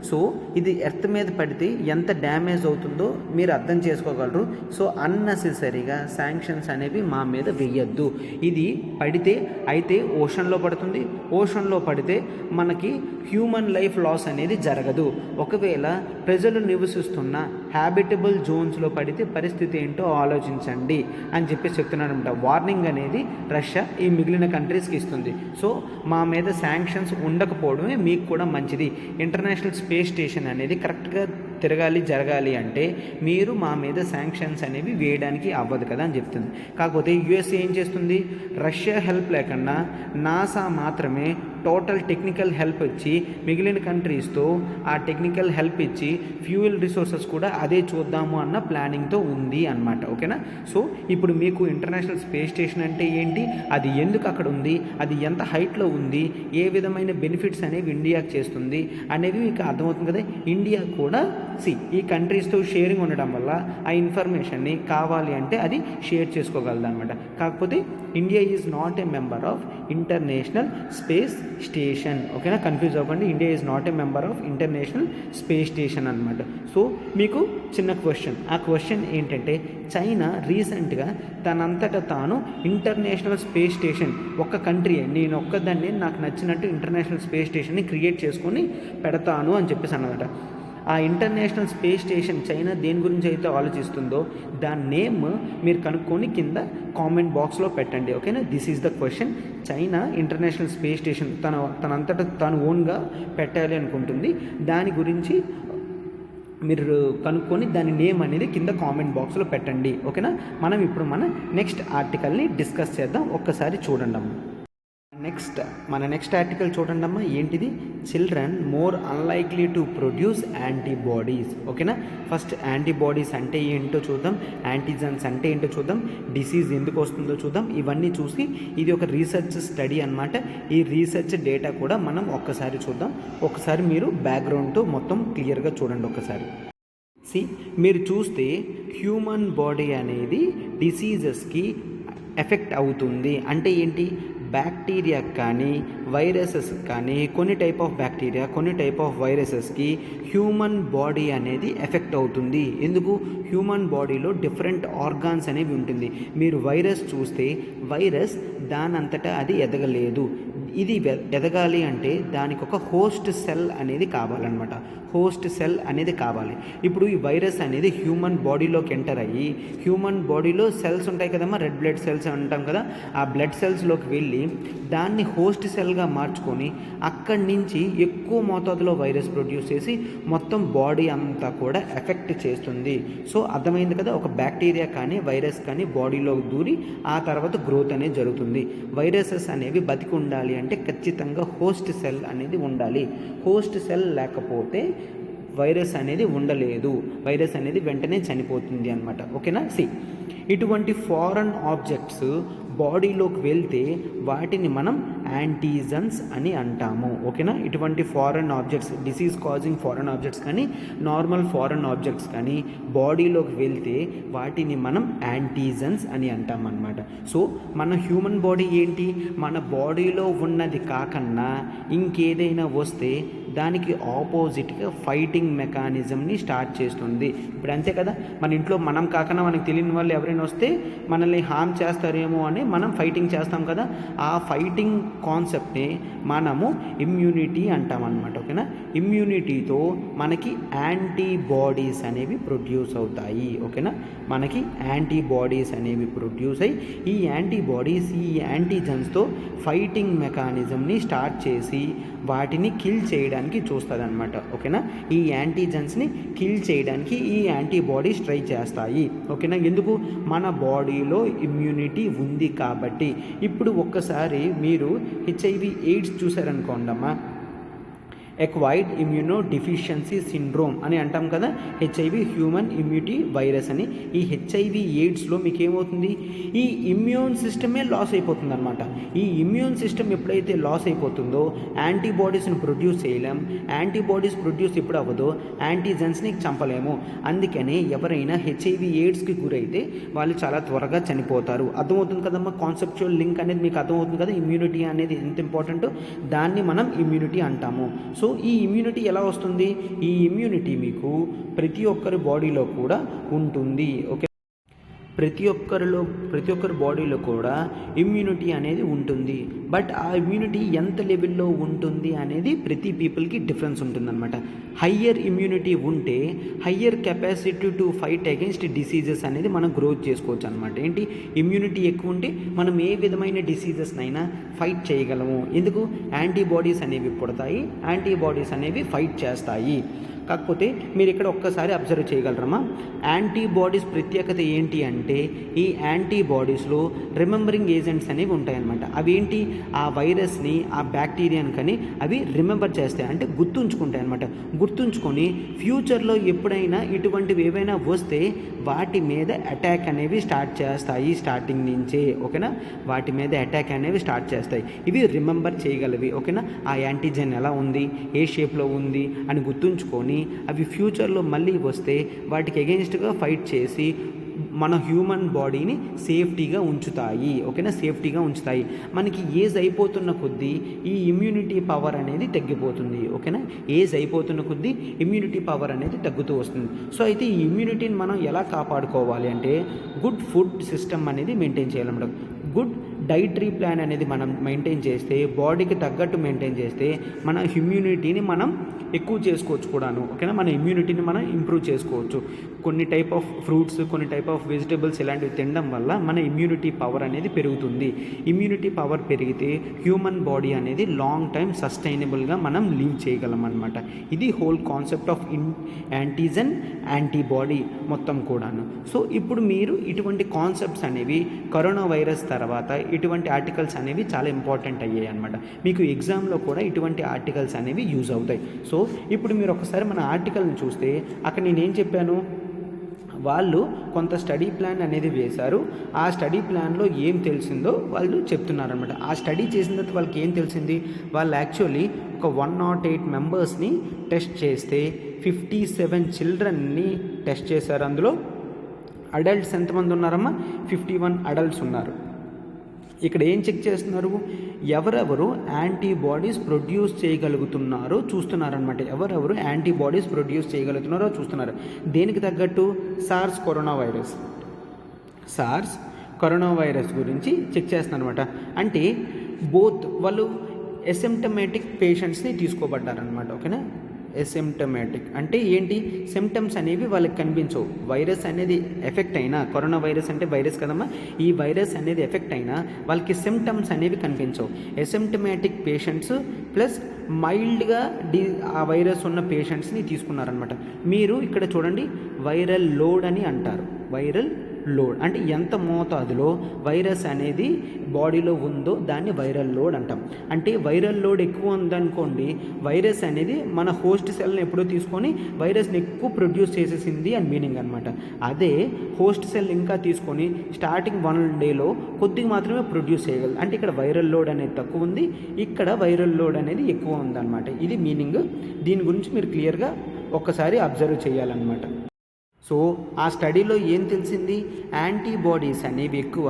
సో ఇది ఎర్త్ మీద పడితే ఎంత డ్యామేజ్ అవుతుందో మీరు అర్థం చేసుకోగలరు. సో అన్నెసెసరీగా శాంక్షన్స్ అనేవి మా మీద వెయ్యొద్దు. ఇది పడితే అయితే ఓషన్లో పడుతుంది, ఓషన్లో పడితే మనకి హ్యూమన్ లైఫ్ లాస్ అనేది జరగదు. ఒకవేళ ప్రజలు నివసిస్తున్న హ్యాబిటబుల్ జోన్స్లో పడితే పరిస్థితి ఏంటో ఆలోచించండి అని చెప్పి చెప్తున్నారనమాట. వార్నింగ్ అనేది రష్యా ఈ మిగిలిన కంట్రీస్కి ఇస్తుంది. సో మా మీద శాంక్షన్స్ ఉండకపోవడమే మీకు కూడా మంచిది. ఇంటర్నేషనల్ స్పేస్ స్టేషన్ అనేది కరెక్ట్గా జరగాలి అంటే మీరు మా మీద శాంక్షన్స్ అనేవి వేయడానికి అవ్వదు కదా అని చెప్తుంది. కాకపోతే యుఎస్ఏ ఏం చేస్తుంది, రష్యా హెల్ప్ లేకుండా నాసా మాత్రమే టోటల్ టెక్నికల్ హెల్ప్ ఇచ్చి మిగిలిన కంట్రీస్తో ఆ టెక్నికల్ హెల్ప్ ఇచ్చి ఫ్యూయల్ రిసోర్సెస్ కూడా అదే చూద్దాము అన్న ప్లానింగ్తో ఉంది అన్నమాట. ఓకేనా. సో ఇప్పుడు మీకు ఇంటర్నేషనల్ స్పేస్ స్టేషన్ అంటే ఏంటి, అది ఎందుకు అక్కడ ఉంది, అది ఎంత హైట్లో ఉంది, ఏ విధమైన బెనిఫిట్స్ అనేవి ఇండియాకి చేస్తుంది అనేవి మీకు అర్థమవుతుంది కదా. ఇండియా కూడా ఈ కంట్రీస్తో షేరింగ్ ఉండడం వల్ల ఆ ఇన్ఫర్మేషన్ని కావాలి అంటే అది షేర్ చేసుకోగలదు అనమాట. కాకపోతే India is not a member of international space station. ఓకేనా, కన్ఫ్యూజ్ అవ్వకండి. India is not a member of international space station అనమాట. సో మీకు చిన్న క్వశ్చన్, ఆ క్వశ్చన్ ఏంటంటే చైనా రీసెంట్గా తనంతటా తాను ఇంటర్నేషనల్ స్పేస్ స్టేషన్, ఒక్క కంట్రీ నేను ఒక్కదాన్ని నాకు నచ్చినట్టు ఇంటర్నేషనల్ స్పేస్ స్టేషన్ని క్రియేట్ చేసుకొని పెడతాను అని చెప్పేసి అన్నమాట. ఆ ఇంటర్నేషనల్ స్పేస్ స్టేషన్ చైనా దేని గురించి అయితే ఆలోచిస్తుందో దాని నేమ్ మీరు కనుక్కొని కింద కామెంట్ బాక్స్లో పెట్టండి. ఓకేనా. This is the question. China international space station తనంతటా తను ఓన్గా పెట్టాలి అనుకుంటుంది. దాని గురించి మీరు కనుక్కొని దాని నేమ్ అనేది కింద కామెంట్ బాక్స్లో పెట్టండి. ఓకేనా. మనం ఇప్పుడు నెక్స్ట్ ఆర్టికల్ని డిస్కస్ చేద్దాం. ఒక్కసారి చూడండి. మన నెక్స్ట్ ఆర్టికల్ చూడండి అమ్మా, ఏంటిది? Children more unlikely to produce antibodies. ఓకేనా, ఫస్ట్ యాంటీబాడీస్ అంటే ఏంటో చూద్దాం, యాంటీజన్స్ అంటే ఏంటో చూద్దాం, డిసీజ్ ఎందుకు వస్తుందో చూద్దాం. ఇవన్నీ చూసి ఇది ఒక రీసెర్చ్ స్టడీ అనమాట. ఈ రీసెర్చ్ డేటా కూడా మనం ఒక్కసారి చూద్దాం. ఒకసారి మీరు బ్యాక్గ్రౌండ్తో మొత్తం క్లియర్గా చూడండి ఒకసారి. మీరు చూస్తే హ్యూమన్ బాడీ అనేది డిసీజెస్కి ఎఫెక్ట్ అవుతుంది. అంటే ఏంటి? బ్యాక్టీరియా కానీ వైరసెస్ కానీ కొన్ని టైప్ ఆఫ్ బ్యాక్టీరియా కొన్ని టైప్ ఆఫ్ వైరసెస్కి హ్యూమన్ బాడీ అనేది ఎఫెక్ట్ అవుతుంది. ఎందుకు? హ్యూమన్ బాడీలో డిఫరెంట్ ఆర్గాన్స్ అనేవి ఉంటుంది. మీరు వైరస్ చూస్తే వైరస్ దానంతటా అది ఎదగలేదు. ఇది ఎదగాలి అంటే దానికి ఒక హోస్ట్ సెల్ అనేది కావాలన్నమాట. హోస్ట్ సెల్ అనేది కావాలి. ఇప్పుడు ఈ వైరస్ అనేది హ్యూమన్ బాడీలోకి ఎంటర్ అయ్యి హ్యూమన్ బాడీలో సెల్స్ ఉంటాయి కదమ్మా, రెడ్ బ్లడ్ సెల్స్ అంటాం కదా, ఆ బ్లడ్ సెల్స్లోకి వెళ్ళి దాన్ని హోస్ట్ సెల్గా మార్చుకొని అక్కడి నుంచి ఎక్కువ మోతాదులో వైరస్ ప్రొడ్యూస్ చేసి మొత్తం బాడీ అంతా కూడా ఎఫెక్ట్ చేస్తుంది. సో అర్థమైంది కదా, ఒక బ్యాక్టీరియా కానీ వైరస్ కానీ బాడీలోకి దూరి ఆ తర్వాత గ్రోత్ అనేది జరుగుతుంది. వైరసెస్ అనేవి బతికి ఉండాలి అంటే ఖచ్చితంగా హోస్ట్ సెల్ అనేది ఉండాలి. హోస్ట్ సెల్ లేకపోతే వైరస్ అనేది ఉండలేదు, వైరస్ అనేది వెంటనే చనిపోతుంది అనమాట. ఓకేనా? ఇటువంటి ఫారెన్ ఆబ్జెక్ట్స్ బాడీలోకి వెళ్తే వాటిని మనం యాంటీజన్స్ అని అంటాము. ఓకేనా? ఇటువంటి foreign objects, disease causing foreign objects కానీ నార్మల్ ఫారెన్ ఆబ్జెక్ట్స్ కానీ బాడీలోకి వెళ్తే వాటిని మనం యాంటీజన్స్ అని అంటాం అన్నమాట. సో మన హ్యూమన్ బాడీ ఏంటి? మన బాడీలో ఉన్నది కాకన్నా ఇంకేదైనా వస్తే దానికి ఆపోజిట్గా ఫైటింగ్ మెకానిజంని స్టార్ట్ చేస్తుంది. ఇప్పుడు అంతే కదా, మన ఇంట్లో మనం కాకుండా మనకు తెలియని వాళ్ళు ఎవరైనా వస్తే మనల్ని హార్మ్ చేస్తారేమో అని మనం ఫైటింగ్ చేస్తాం కదా, ఆ ఫైటింగ్ కాన్సెప్ట్ని మనము ఇమ్యూనిటీ అంటాం అన్నమాట. ఓకేనా? ఇమ్యూనిటీతో మనకి యాంటీబాడీస్ అనేవి ప్రొడ్యూస్ అవుతాయి. ఓకేనా? మనకి యాంటీబాడీస్ అనేవి ప్రొడ్యూస్ అయ్యి ఈ యాంటీబాడీస్ ఈ యాంటీజన్స్తో ఫైటింగ్ మెకానిజంని స్టార్ట్ చేసి వాటిని కిల్ చేయడానికి చూస్తుంది అనమాట. ఓకేనా? ఈ యాంటీజన్స్ని కిల్ చేయడానికి ఈ యాంటీబాడీస్ ట్రై చేస్తాయి. ఓకేనా? ఎందుకు? మన బాడీలో ఇమ్యూనిటీ ఉంది కాబట్టి. ఇప్పుడు ఒక్కసారి మీరు హెచ్ఐవి ఎయిడ్స్ చూసారనుకోండమ్మా, ఎక్వైర్డ్ ఇమ్యూనో డిఫిషియన్సీ సిండ్రోమ్ అని అంటాం కదా, హెచ్ఐవి హ్యూమన్ ఇమ్యూనిటీ వైరస్ అని. ఈ హెచ్ఐవి ఎయిడ్స్లో మీకు ఏమవుతుంది? ఈ ఇమ్యూన్ సిస్టమే లాస్ అయిపోతుంది అనమాట. ఈ ఇమ్యూన్ సిస్టమ్ ఎప్పుడైతే లాస్ అయిపోతుందో యాంటీబాడీస్ని ప్రొడ్యూస్ చేయలేం. యాంటీబాడీస్ ప్రొడ్యూస్ ఎప్పుడు అవ్వదో యాంటీజెన్స్ని చంపలేము. అందుకనే ఎవరైనా హెచ్ఐవి ఎయిడ్స్కి గురైతే వాళ్ళు చాలా త్వరగా చనిపోతారు. అర్థమవుతుంది కదమ్మా, కాన్సెప్చువల్ లింక్ అనేది మీకు అర్థమవుతుంది కదా. ఇమ్యూనిటీ అనేది ఎంత ఇంపార్టెంటో దాన్ని మనం ఇమ్యూనిటీ అంటాము. సో ఈ ఇమ్యూనిటీ ఎలా వస్తుంది? ఈ ఇమ్యూనిటీ మీకు ప్రతి ఒక్కరి బాడీలో కూడా ఉంటుంది. ఓకే, ప్రతి ఒక్కరి బాడీలో కూడా ఇమ్యూనిటీ అనేది ఉంటుంది. బట్ ఆ ఇమ్యూనిటీ ఎంత లెవెల్లో ఉంటుంది అనేది ప్రతి పీపుల్కి డిఫరెన్స్ ఉంటుందన్నమాట. హయ్యర్ ఇమ్యూనిటీ ఉంటే higher capacity to fight against diseases అనేది మనం గ్రోత్ చేసుకోవచ్చు అనమాట. ఏంటి? ఇమ్యూనిటీ ఎక్కువ ఉంటే మనం ఏ విధమైన డిసీజెస్నైనా ఫైట్ చేయగలము. ఎందుకు? యాంటీబాడీస్ అనేవి పుడతాయి, యాంటీబాడీస్ అనేవి ఫైట్ చేస్తాయి. కాకపోతే మీరు ఇక్కడ ఒక్కసారి అబ్జర్వ్ చేయగలరమ్మా, యాంటీబాడీస్ ప్రత్యేకత ఏంటి అంటే ఈ యాంటీబాడీస్లో రిమెంబరింగ్ ఏజెంట్స్ అనేవి ఉంటాయన్నమాట. అవి ఏంటి? ఆ వైరస్ని ఆ బ్యాక్టీరియాని కానీ అవి రిమెంబర్ చేస్తాయి, అంటే గుర్తుంచుకుంటాయి అనమాట. గుర్తుంచుకొని ఫ్యూచర్లో ఎప్పుడైనా ఇటువంటివి ఏవైనా వస్తే వాటి మీద అటాక్ అనేవి స్టార్ట్ చేస్తాయి స్టార్టింగ్ నుంచే. ఓకేనా? వాటి మీద అటాక్ అనేవి స్టార్ట్ చేస్తాయి. ఇవి రిమెంబర్ చేయగలవి. ఓకేనా? ఆ యాంటీజెన్ ఎలా ఉంది, ఏ షేప్లో ఉంది అని గుర్తుంచుకొని అవి ఫ్యూచర్లో మళ్ళీ వస్తే వాటికి ఎగెయిన్స్ట్గా ఫైట్ చేసి మన హ్యూమన్ బాడీని సేఫ్టీగా ఉంచుతాయి. ఓకేనా? సేఫ్టీగా ఉంచుతాయి. మనకి ఏజ్ అయిపోతున్న కొద్దీ ఈ ఇమ్యూనిటీ పవర్ అనేది తగ్గిపోతుంది. ఓకేనా? ఏజ్ అయిపోతున్న కొద్దీ ఇమ్యూనిటీ పవర్ అనేది తగ్గుతూ వస్తుంది. సో అయితే ఈ ఇమ్యూనిటీని మనం ఎలా కాపాడుకోవాలి అంటే గుడ్ ఫుడ్ సిస్టమ్ అనేది మెయింటైన్ చేయాలన్నమాట. గుడ్ డైటరీ ప్లాన్ అనేది మనం మెయింటైన్ చేస్తే, బాడీకి తగ్గట్టు మెయింటైన్ చేస్తే మన ఇమ్యూనిటీని మనం ఎక్కువ చేసుకోవచ్చు కూడాను. ఓకేనా? మన ఇమ్యూనిటీని మనం ఇంప్రూవ్ చేసుకోవచ్చు. కొన్ని టైప్ ఆఫ్ ఫ్రూట్స్, కొన్ని టైప్ ఆఫ్ వెజిటబుల్స్ ఇలాంటివి తినడం వల్ల మన ఇమ్యూనిటీ పవర్ అనేది పెరుగుతుంది. ఇమ్యూనిటీ పవర్ పెరిగితే హ్యూమన్ బాడీ అనేది లాంగ్ టైం సస్టైనబుల్గా మనం లీవ్ చేయగలం అనమాట. ఇది whole concept of antigen antibody మొత్తం కూడాను. సో ఇప్పుడు మీరు ఇటువంటి కాన్సెప్ట్స్ అనేవి కరోనా వైరస్ తర్వాత ఇటువంటి ఆర్టికల్స్ అనేవి చాలా ఇంపార్టెంట్ అయ్యాయి అనమాట. మీకు ఎగ్జామ్లో కూడా ఇటువంటి ఆర్టికల్స్ అనేవి యూజ్ అవుతాయి. సో ఇప్పుడు మీరు ఒకసారి మన ఆర్టికల్ని చూస్తే అక్కడ నేనేం చెప్పాను, వాళ్ళు కొంత స్టడీ ప్లాన్ అనేది వేశారు. ఆ స్టడీ ప్లాన్లో ఏం తెలిసిందో వాళ్ళు చెప్తున్నారనమాట. ఆ స్టడీ చేసిన తర్వాత వాళ్ళకి ఏం తెలిసింది, వాళ్ళు యాక్చువల్లీ ఒక 108 మెంబర్స్ని టెస్ట్ చేస్తే 57 చిల్డ్రన్ని టెస్ట్ చేశారు. అందులో అడల్ట్స్ ఎంతమంది ఉన్నారమ్మా, 51 అడల్ట్స్ ఉన్నారు. ఇక్కడ ఏం చెక్ చేస్తున్నారు, ఎవరెవరు యాంటీబాడీస్ ప్రొడ్యూస్ చేయగలుగుతున్నారో చూస్తున్నారనమాట. ఎవరెవరు యాంటీబాడీస్ ప్రొడ్యూస్ చేయగలుగుతున్నారో చూస్తున్నారు. దేనికి తగ్గట్టు, సార్స్ కరోనా వైరస్ గురించి చెక్ చేస్తున్నారు అనమాట. అంటే బోత్ వాళ్ళు ఎసిమ్టమాటిక్ పేషెంట్స్ని తీసుకోబడ్డారనమాట. ఓకేనా, ఎసిమ్టమాటిక్ అంటే ఏంటి, సిమ్టమ్స్ అనేవి వాళ్ళకి కనిపించవు. వైరస్ అనేది ఎఫెక్ట్ అయినా, కరోనా వైరస్ అంటే వైరస్ కదమ్మా, ఈ వైరస్ అనేది ఎఫెక్ట్ అయినా వాళ్ళకి సిమ్టమ్స్ అనేవి కనిపించవు. ఎసిమ్టమాటిక్ పేషెంట్స్ ప్లస్ మైల్డ్గా ఆ వైరస్ ఉన్న పేషెంట్స్ని తీసుకున్నారనమాట. మీరు ఇక్కడ చూడండి, వైరల్ లోడ్ అని అంటారు. వైరల్ లోడ్ అంటే ఎంత మోతాదులో వైరస్ అనేది బాడీలో ఉందో దాన్ని వైరల్ లోడ్ అంటాం. అంటే వైరల్ లోడ్ ఎక్కువ ఉందనుకోండి, వైరస్ అనేది మన హోస్ట్ సెల్ని ఎప్పుడో తీసుకొని వైరస్ని ఎక్కువ ప్రొడ్యూస్ చేసేసింది అని మీనింగ్ అనమాట. అదే హోస్ట్ సెల్ ఇంకా తీసుకొని స్టార్టింగ్ 1 డేలో కొద్దిగా మాత్రమే ప్రొడ్యూస్ చేయగలదు. అంటే ఇక్కడ వైరల్ లోడ్ అనేది తక్కువ ఉంది, ఇక్కడ వైరల్ లోడ్ అనేది ఎక్కువ ఉందన్నమాట. ఇది మీనింగ్. దీని గురించి మీరు క్లియర్గా ఒక్కసారి అబ్జర్వ్ చేయాలన్నమాట. సో ఆ స్టడీలో ఏం తెలిసింది, యాంటీబాడీస్ అనేవి ఎక్కువ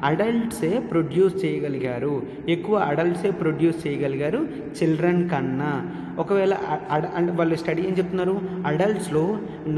అడల్ట్సే ప్రొడ్యూస్ చేయగలిగారు చిల్డ్రన్ కన్నా. ఒకవేళ వాళ్ళు స్టడీ ఏం చెప్తున్నారు, అడల్ట్స్లో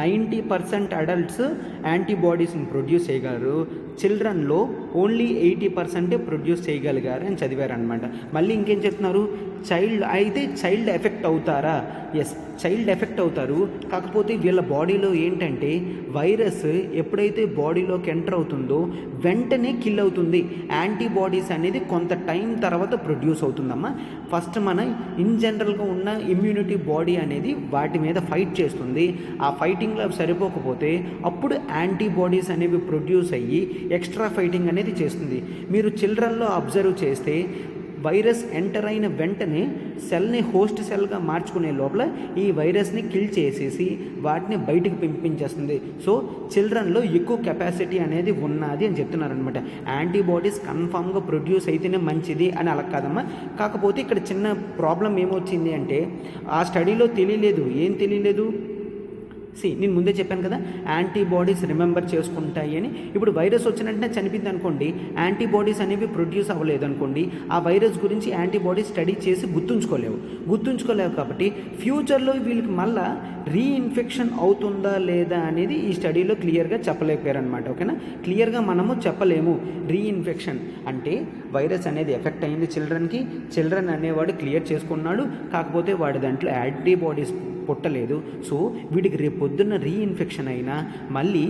90% అడల్ట్స్ యాంటీబాడీస్ని ప్రొడ్యూస్ చేయగలరు, చిల్డ్రన్లో ఓన్లీ 80% ప్రొడ్యూస్ చేయగలిగారు అని చదివారనమాట. మళ్ళీ ఇంకేం చెప్తున్నారు, చైల్డ్ ఎఫెక్ట్ అవుతారా, ఎస్ చైల్డ్ ఎఫెక్ట్ అవుతారు. కాకపోతే వీళ్ళ బాడీలో ఏంటంటే వైరస్ ఎప్పుడైతే బాడీలోకి ఎంటర్ అవుతుందో వెంటనే కిల్ అవుతుంది. యాంటీబాడీస్ అనేది కొంత టైం తర్వాత ప్రొడ్యూస్ అవుతుందమ్మా. ఫస్ట్ మన ఇన్ జనరల్గా ఉన్న ఇమ్యూనిటీ బాడీ అనేది వాటి మీద ఫైట్ చేస్తుంది. ఆ ఫైటింగ్లో సరిపోకపోతే అప్పుడు యాంటీబాడీస్ అనేవి ప్రొడ్యూస్ అయ్యి ఎక్స్ట్రా ఫైటింగ్ అనేది చేస్తుంది. మీరు చిల్డ్రన్లో అబ్జర్వ్ చేస్తే వైరస్ ఎంటర్ అయిన వెంటనే సెల్ని హోస్ట్ సెల్గా మార్చుకునే లోపల ఈ వైరస్ని కిల్ చేసేసి వాటిని బయటికి పంపించేస్తుంది. సో చిల్డ్రన్లో ఎక్కువ కెపాసిటీ అనేది ఉన్నది అని చెప్తున్నారనమాట. యాంటీబాడీస్ కన్ఫామ్గా ప్రొడ్యూస్ అయితేనే మంచిది అని అలా కాదమ్మా. కాకపోతే ఇక్కడ చిన్న ప్రాబ్లం ఏమొచ్చింది అంటే ఆ స్టడీలో ఏం తెలియలేదు. నేను ముందే చెప్పాను కదా, యాంటీబాడీస్ రిమెంబర్ చేసుకుంటాయి అని. ఇప్పుడు వైరస్ వచ్చినట్టే చనిపోయింది అనుకోండి, యాంటీబాడీస్ అనేవి ప్రొడ్యూస్ అవ్వలేదు అనుకోండి, ఆ వైరస్ గురించి యాంటీబాడీస్ స్టడీ చేసి గుర్తుంచుకోలేవు కాబట్టి ఫ్యూచర్లో వీళ్ళకి మళ్ళీ రీఇన్ఫెక్షన్ అవుతుందా లేదా అనేది ఈ స్టడీలో క్లియర్గా చెప్పలేకపోయారనమాట. ఓకేనా, క్లియర్గా మనము చెప్పలేము. రీఇన్ఫెక్షన్ అంటే వైరస్ అనేది ఎఫెక్ట్ అయింది చిల్డ్రన్ అనేవాడు క్లియర్ చేసుకున్నాడు, కాకపోతే వాడి దాంట్లో యాంటీబాడీస్ పుట్టలేదు. సో వీడికి రేపు పొద్దున్న రీఇన్ఫెక్షన్ అయినా మళ్ళీ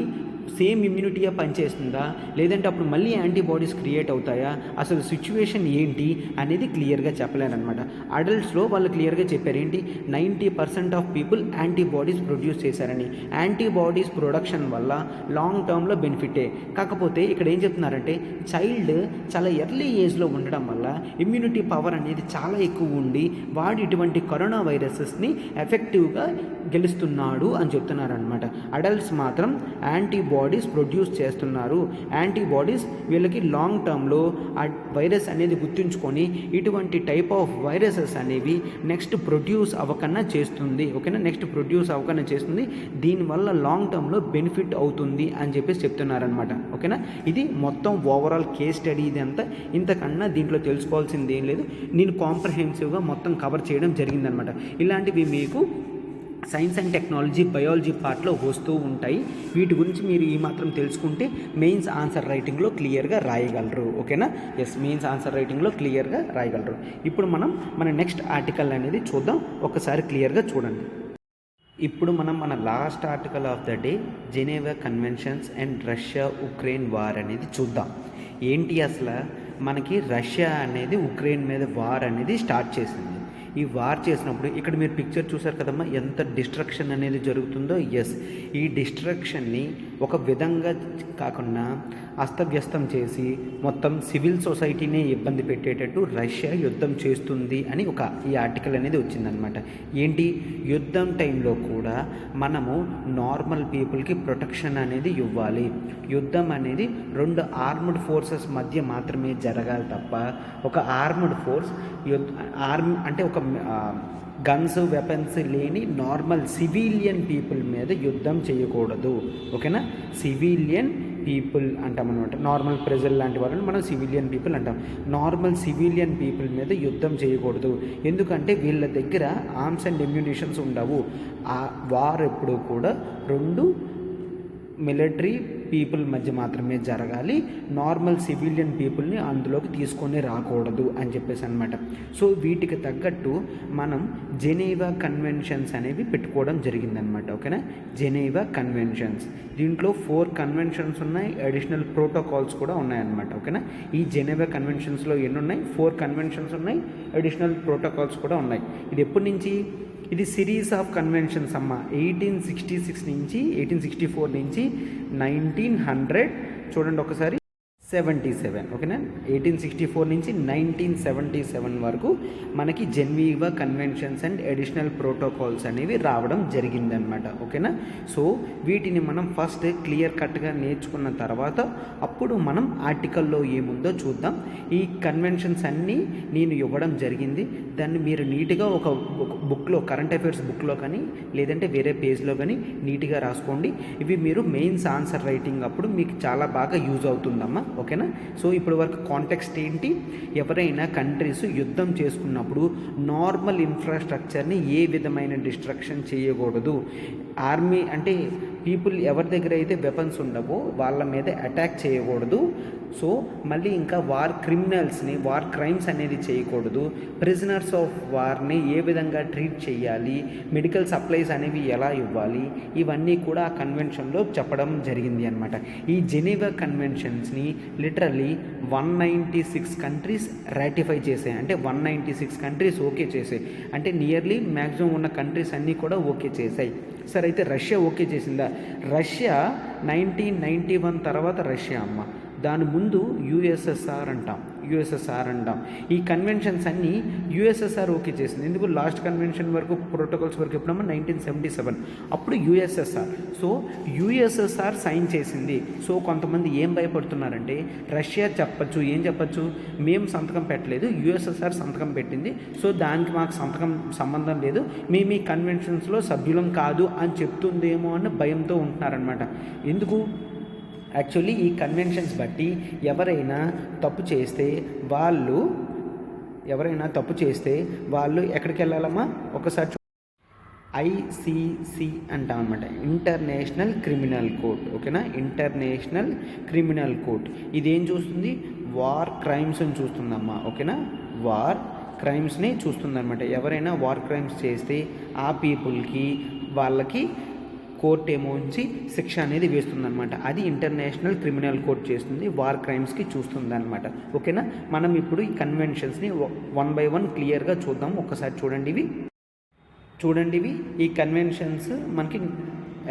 సేమ్ ఇమ్యూనిటీగా పనిచేస్తుందా, లేదంటే అప్పుడు మళ్ళీ యాంటీబాడీస్ క్రియేట్ అవుతాయా, అసలు సిచ్యువేషన్ ఏంటి అనేది క్లియర్గా చెప్పలేరనమాట. అడల్ట్స్లో వాళ్ళు క్లియర్గా చెప్పారు ఏంటి, 90% ఆఫ్ పీపుల్ యాంటీబాడీస్ ప్రొడ్యూస్ చేశారని. యాంటీబాడీస్ ప్రొడక్షన్ వల్ల లాంగ్ టర్మ్లో బెనిఫిటే. కాకపోతే ఇక్కడ ఏం చెప్తున్నారంటే చైల్డ్ చాలా ఎర్లీ ఏజ్లో ఉండడం వల్ల ఇమ్యూనిటీ పవర్ అనేది చాలా ఎక్కువ ఉండి వాడు ఇటువంటి కరోనా వైరసెస్ని ఎఫెక్టివ్గా గెలుస్తున్నాడు అని చెప్తున్నారనమాట. అడల్ట్స్ మాత్రం యాంటీబాడీస్ ప్రొడ్యూస్ చేస్తున్నారు. యాంటీబాడీస్ వీళ్ళకి లాంగ్ టర్మ్లో ఆ వైరస్ అనేది గుర్తుంచుకొని ఇటువంటి టైప్ ఆఫ్ వైరసెస్ అనేవి నెక్స్ట్ ప్రొడ్యూస్ అవ్వకన్నా చేస్తుంది. ఓకేనా, దీనివల్ల లాంగ్ టర్మ్లో బెనిఫిట్ అవుతుంది అని చెప్పేసి చెప్తున్నారనమాట. ఓకేనా, ఇది మొత్తం ఓవరాల్ కేస్ స్టడీ. ఇదంతా ఇంతకన్నా దీంట్లో తెలుసుకోవాల్సింది ఏం లేదు. నేను కాంప్రహెన్సివ్గా మొత్తం కవర్ చేయడం జరిగిందనమాట. ఇలాంటివి మీకు సైన్స్ అండ్ టెక్నాలజీ, బయాలజీ పార్ట్లో వస్తూ ఉంటాయి. వీటి గురించి మీరు ఈ మాత్రం తెలుసుకుంటే మెయిన్స్ ఆన్సర్ రైటింగ్లో క్లియర్గా రాయగలరు. ఓకేనా, మెయిన్స్ ఆన్సర్ రైటింగ్లో క్లియర్గా రాయగలరు. ఇప్పుడు మన నెక్స్ట్ ఆర్టికల్ అనేది చూద్దాం. ఒకసారి క్లియర్గా చూడండి. ఇప్పుడు మన last article of the day, Geneva conventions and Russia Ukraine war అనేది చూద్దాం. ఏంటి అసలు మనకి రష్యా అనేది ఉక్రెయిన్ మీద వార్ అనేది స్టార్ట్ చేసింది. ఈ వార్ చేసినప్పుడు ఇక్కడ మీరు పిక్చర్ చూసారు కదమ్మా, ఎంత డిస్ట్రక్షన్ అనేది జరుగుతుందో. ఎస్, ఈ డిస్ట్రక్షన్ని ఒక విధంగా కాకుండా అస్తవ్యస్తం చేసి మొత్తం సివిల్ సొసైటీనే ఇబ్బంది పెట్టేటట్టు రష్యా యుద్ధం చేస్తుంది అని ఈ ఆర్టికల్ అనేది వచ్చిందనమాట. ఏంటి, యుద్ధం టైంలో కూడా మనము నార్మల్ పీపుల్కి ప్రొటెక్షన్ అనేది ఇవ్వాలి. యుద్ధం అనేది 2 ఆర్మ్డ్ ఫోర్సెస్ మధ్య మాత్రమే జరగాలి తప్ప ఒక ఆర్మ్డ్ ఫోర్స్ ఆర్మీ అంటే ఒక గన్స్ వెపన్స్ లేని నార్మల్ సివిలియన్ పీపుల్ మీద యుద్ధం చేయకూడదు. ఓకేనా, సివిలియన్ పీపుల్ అంటాం అనమాట. నార్మల్ ప్రజలు లాంటి వాళ్ళని మనం సివిలియన్ పీపుల్ అంటాం. నార్మల్ సివిలియన్ పీపుల్ మీద యుద్ధం చేయకూడదు. ఎందుకంటే వీళ్ళ దగ్గర ఆర్మ్స్ అండ్ ఎమ్యునిషన్స్ ఉండవు. ఆ వార్ ఎప్పుడు కూడా 2 మిలిటరీ పీపుల్ మధ్య మాత్రమే జరగాలి. నార్మల్ సివిలియన్ పీపుల్ని అందులోకి తీసుకొని రాకూడదు అని చెప్పేసి అనమాట. సో వీటికి తగ్గట్టు మనం జెనీవా కన్వెన్షన్స్ అనేవి పెట్టుకోవడం జరిగిందనమాట. ఓకేనా, జెనీవా కన్వెన్షన్స్, దీంట్లో 4 కన్వెన్షన్స్ ఉన్నాయి, అడిషనల్ ప్రోటోకాల్స్ కూడా ఉన్నాయన్నమాట. ఓకేనా, ఈ జెనీవా కన్వెన్షన్స్లో ఎన్ని ఉన్నాయి? 4 కన్వెన్షన్స్ ఉన్నాయి, అడిషనల్ ప్రోటోకాల్స్ కూడా ఉన్నాయి. ఇది ఎప్పటి నుంచి? ఇది సిరీస్ ఆఫ్ కన్వెన్షన్స్ అమ్మ. 1866 నుంచి 1864 నుంచి 1900 చూడండి ఒకసారి 77. ఓకేనా, 1864 నుంచి 1977 వరకు మనకి Geneva conventions and additional protocols అనేవి రావడం జరిగిందనమాట. ఓకేనా, సో వీటిని మనం ఫస్ట్ క్లియర్ కట్గా నేర్చుకున్న తర్వాత అప్పుడు మనం ఆర్టికల్లో ఏముందో చూద్దాం. ఈ కన్వెన్షన్స్ అన్నీ నేను ఇవ్వడం జరిగింది. దాన్ని మీరు నీట్గా ఒక బుక్లో, కరెంట్ అఫైర్స్ బుక్లో కానీ లేదంటే వేరే పేజ్లో కానీ నీట్గా రాసుకోండి. ఇవి మీరు మెయిన్స్ ఆన్సర్ రైటింగ్ అప్పుడు మీకు చాలా బాగా యూజ్ అవుతుందమ్మా. ఓకేనా, సో ఇప్పుడు వరకు కాంటెక్స్ట్ ఏంటి? ఎవరైనా కంట్రీస్ యుద్ధం చేసుకున్నప్పుడు నార్మల్ ఇన్ఫ్రాస్ట్రక్చర్ని ఏ విధమైన డిస్ట్రక్షన్ చేయకూడదు. ఆర్మీ అంటే పీపుల్ ఎవరి దగ్గర అయితే వెపన్స్ ఉండవో వాళ్ళ మీద అటాక్ చేయకూడదు. సో మళ్ళీ ఇంకా వార్ క్రిమినల్స్ని, వార్ క్రైమ్స్ అనేది చేయకూడదు. ప్రిజనర్స్ ఆఫ్ వార్ని ఏ విధంగా ట్రీట్ చేయాలి, మెడికల్ సప్లైస్ అనేవి ఎలా ఇవ్వాలి, ఇవన్నీ కూడా ఆ కన్వెన్షన్లో చెప్పడం జరిగింది అనమాట. ఈ జెనీవా కన్వెన్షన్స్ని లిటరల్లీ 196 కంట్రీస్ రాటిఫై చేసాయి. అంటే 196 కంట్రీస్ ఓకే చేసాయి. అంటే నియర్లీ మ్యాక్సిమం ఉన్న కంట్రీస్ అన్నీ కూడా ఓకే చేశాయి. సరే, అయితే రష్యా ఓకే చేసిందా? రష్యా 1991 తర్వాత రష్యా అమ్మ. దాని ముందు యుఎస్ఎస్ఆర్ అంటాం. ఈ కన్వెన్షన్స్ అన్నీ యుఎస్ఎస్ఆర్ ఓకే చేసింది. ఎందుకు? లాస్ట్ కన్వెన్షన్ వరకు ప్రోటోకాల్స్ వరకు ఎప్పుడమ్మా 1977, అప్పుడు యుఎస్ఎస్ఆర్. సో యుఎస్ఎస్ఆర్ సైన్ చేసింది. సో కొంతమంది ఏం భయపడుతున్నారంటే రష్యా చెప్పచ్చు, ఏం చెప్పచ్చు, మేము సంతకం పెట్టలేదు, యుఎస్ఎస్ఆర్ సంతకం పెట్టింది, సో దానికి మాకు సంబంధం లేదు, మేము ఈ కన్వెన్షన్స్లో సభ్యులం కాదు అని చెప్తుందేమో అని భయంతో ఉంటున్నారనమాట. ఎందుకు? యాక్చువల్లీ ఈ కన్వెన్షన్స్ బట్టి ఎవరైనా తప్పు చేస్తే వాళ్ళు ఎక్కడికి వెళ్ళాలమ్మా? ఒకసారి ఐసిసి అంటాం అనమాట, ఇంటర్నేషనల్ క్రిమినల్ కోర్ట్. ఓకేనా, ఇంటర్నేషనల్ క్రిమినల్ కోర్ట్ ఇదేం చూస్తుంది? వార్ క్రైమ్స్ని చూస్తుందమ్మా. ఓకేనా, వార్ క్రైమ్స్ని చూస్తుందన్నమాట. ఎవరైనా వార్ క్రైమ్స్ చేస్తే ఆ పీపుల్కి వాళ్ళకి కోర్ట్ ఏమో ఉంచి శిక్ష అనేది వేస్తుందన్నమాట. అది ఇంటర్నేషనల్ క్రిమినల్ కోర్ట్ చేస్తుంది, వార్ క్రైమ్స్కి చూస్తుంది అనమాట. ఓకేనా, మనం ఇప్పుడు ఈ కన్వెన్షన్స్ని 1 by 1 క్లియర్గా చూద్దాం. ఒక్కసారి చూడండి ఇవి ఈ కన్వెన్షన్స్ మనకి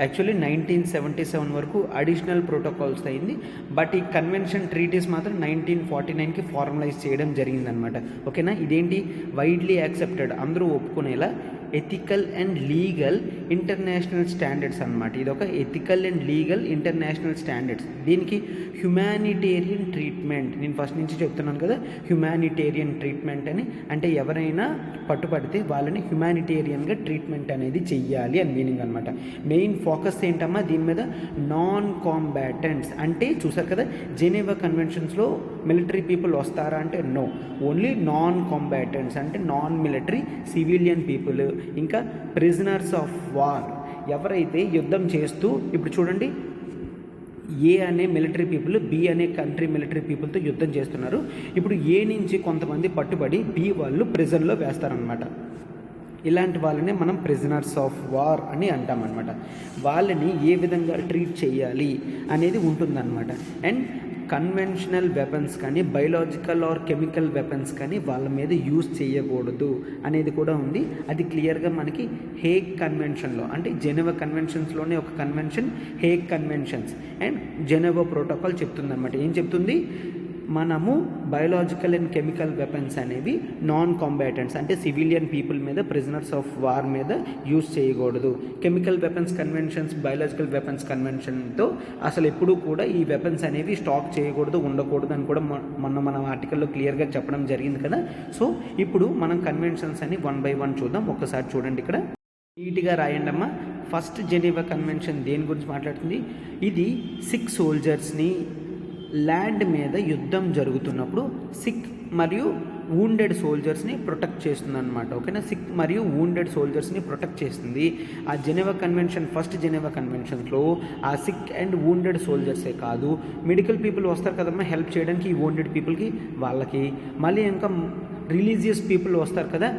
యాక్చువల్లీ 1977 వరకు అడిషనల్ ప్రోటోకాల్స్ అయింది. బట్ ఈ కన్వెన్షన్ ట్రీటీస్ మాత్రం 1949కి ఫార్మలైజ్ చేయడం జరిగిందనమాట. ఓకేనా, ఇదేంటి? వైడ్లీ యాక్సెప్టెడ్, అందరూ ఒప్పుకునేలా ethical and legal international standards అనమాట. ఇది ఒక ethical and legal international standards. దీనికి హ్యుమానిటేరియన్ ట్రీట్మెంట్, నేను ఫస్ట్ నుంచి చెప్తున్నాను కదా, హ్యుమానిటేరియన్ ట్రీట్మెంట్ అని. అంటే ఎవరైనా పట్టుపడితే వాళ్ళని హ్యుమానిటేరియన్గా ట్రీట్మెంట్ అనేది చెయ్యాలి అని మీనింగ్ అనమాట. మెయిన్ ఫోకస్ ఏంటమ్మా దీని మీద? Non combatants. అంటే చూసారు కదా, జెనీవా కన్వెన్షన్స్లో మిలిటరీ పీపుల్ వస్తారా అంటే నో, ఓన్లీ నాన్ కాంబాటెంట్స్ అంటే నాన్ మిలిటరీ సివిలియన్ పీపుల్, ఇంకా ప్రిజనర్స్ ఆఫ్ వార్. ఎవరైతే యుద్ధం చేస్తూ, ఇప్పుడు చూడండి, ఏ అనే మిలిటరీ పీపుల్ బి అనే కంట్రీ మిలిటరీ పీపుల్తో యుద్ధం చేస్తున్నారు. ఇప్పుడు ఏ నుంచి కొంతమంది పట్టుబడి బి వాళ్ళు ప్రిజన్లో వేస్తారనమాట. ఇలాంటి వాళ్ళని మనం ప్రిజనర్స్ ఆఫ్ వార్ అని అంటామన్నమాట. వాళ్ళని ఏ విధంగా ట్రీట్ చేయాలి అనేది ఉంటుందన్నమాట. అండ్ కన్వెన్షనల్ వెపన్స్ కానీ బయలాజికల్ ఆర్ కెమికల్ వెపన్స్ కానీ వాళ్ళ మీద యూజ్ చేయకూడదు అనేది కూడా ఉంది. అది క్లియర్గా మనకి హేగ్ కన్వెన్షన్లో, అంటే జెనెవా కన్వెన్షన్స్లోనే ఒక convention Hague conventions and Geneva protocol చెప్తుంది అనమాట. ఏం చెప్తుంది? మనము బయోలాజికల్ అండ్ కెమికల్ వెపన్స్ అనేవి నాన్ కాంబాటెంట్స్, అంటే సివిలియన్ పీపుల్ మీద, ప్రిజనర్స్ ఆఫ్ వార్ మీద యూజ్ చేయకూడదు. Chemical weapons conventions, biological weapons కన్వెన్షన్తో అసలు ఎప్పుడూ కూడా ఈ వెపన్స్ అనేవి స్టాక్ చేయకూడదు, ఉండకూడదు అని కూడా మన ఆర్టికల్లో క్లియర్గా చెప్పడం జరిగింది కదా. సో ఇప్పుడు మనం కన్వెన్షన్స్ అని 1 by 1 చూద్దాం. ఒక్కసారి చూడండి, ఇక్కడ నీట్గా రాయండి అమ్మా. ఫస్ట్ జెనీవా కన్వెన్షన్ దేని గురించి మాట్లాడుతుంది? ఇది సిక్ సోల్జర్స్ని ల్యాండ్ మీద యుద్ధం జరుగుతున్నప్పుడు సిక్ మరియు వూండెడ్ సోల్జర్స్ని ప్రొటెక్ట్ చేస్తుంది అనమాట. ఓకేనా? సిక్ మరియు వూండెడ్ సోల్జర్స్ని ప్రొటెక్ట్ చేస్తుంది. ఆ జెనెవా కన్వెన్షన్, ఫస్ట్ జెనెవా కన్వెన్షన్స్లో ఆ సిక్ అండ్ వూండెడ్ సోల్జర్సే కాదు, మెడికల్ పీపుల్ వస్తారు కదమ్మా హెల్ప్ చేయడానికి, ఈ వూండెడ్ పీపుల్కి వాళ్ళకి, మళ్ళీ ఇంకా రిలీజియస్ పీపుల్ వస్తారు కదా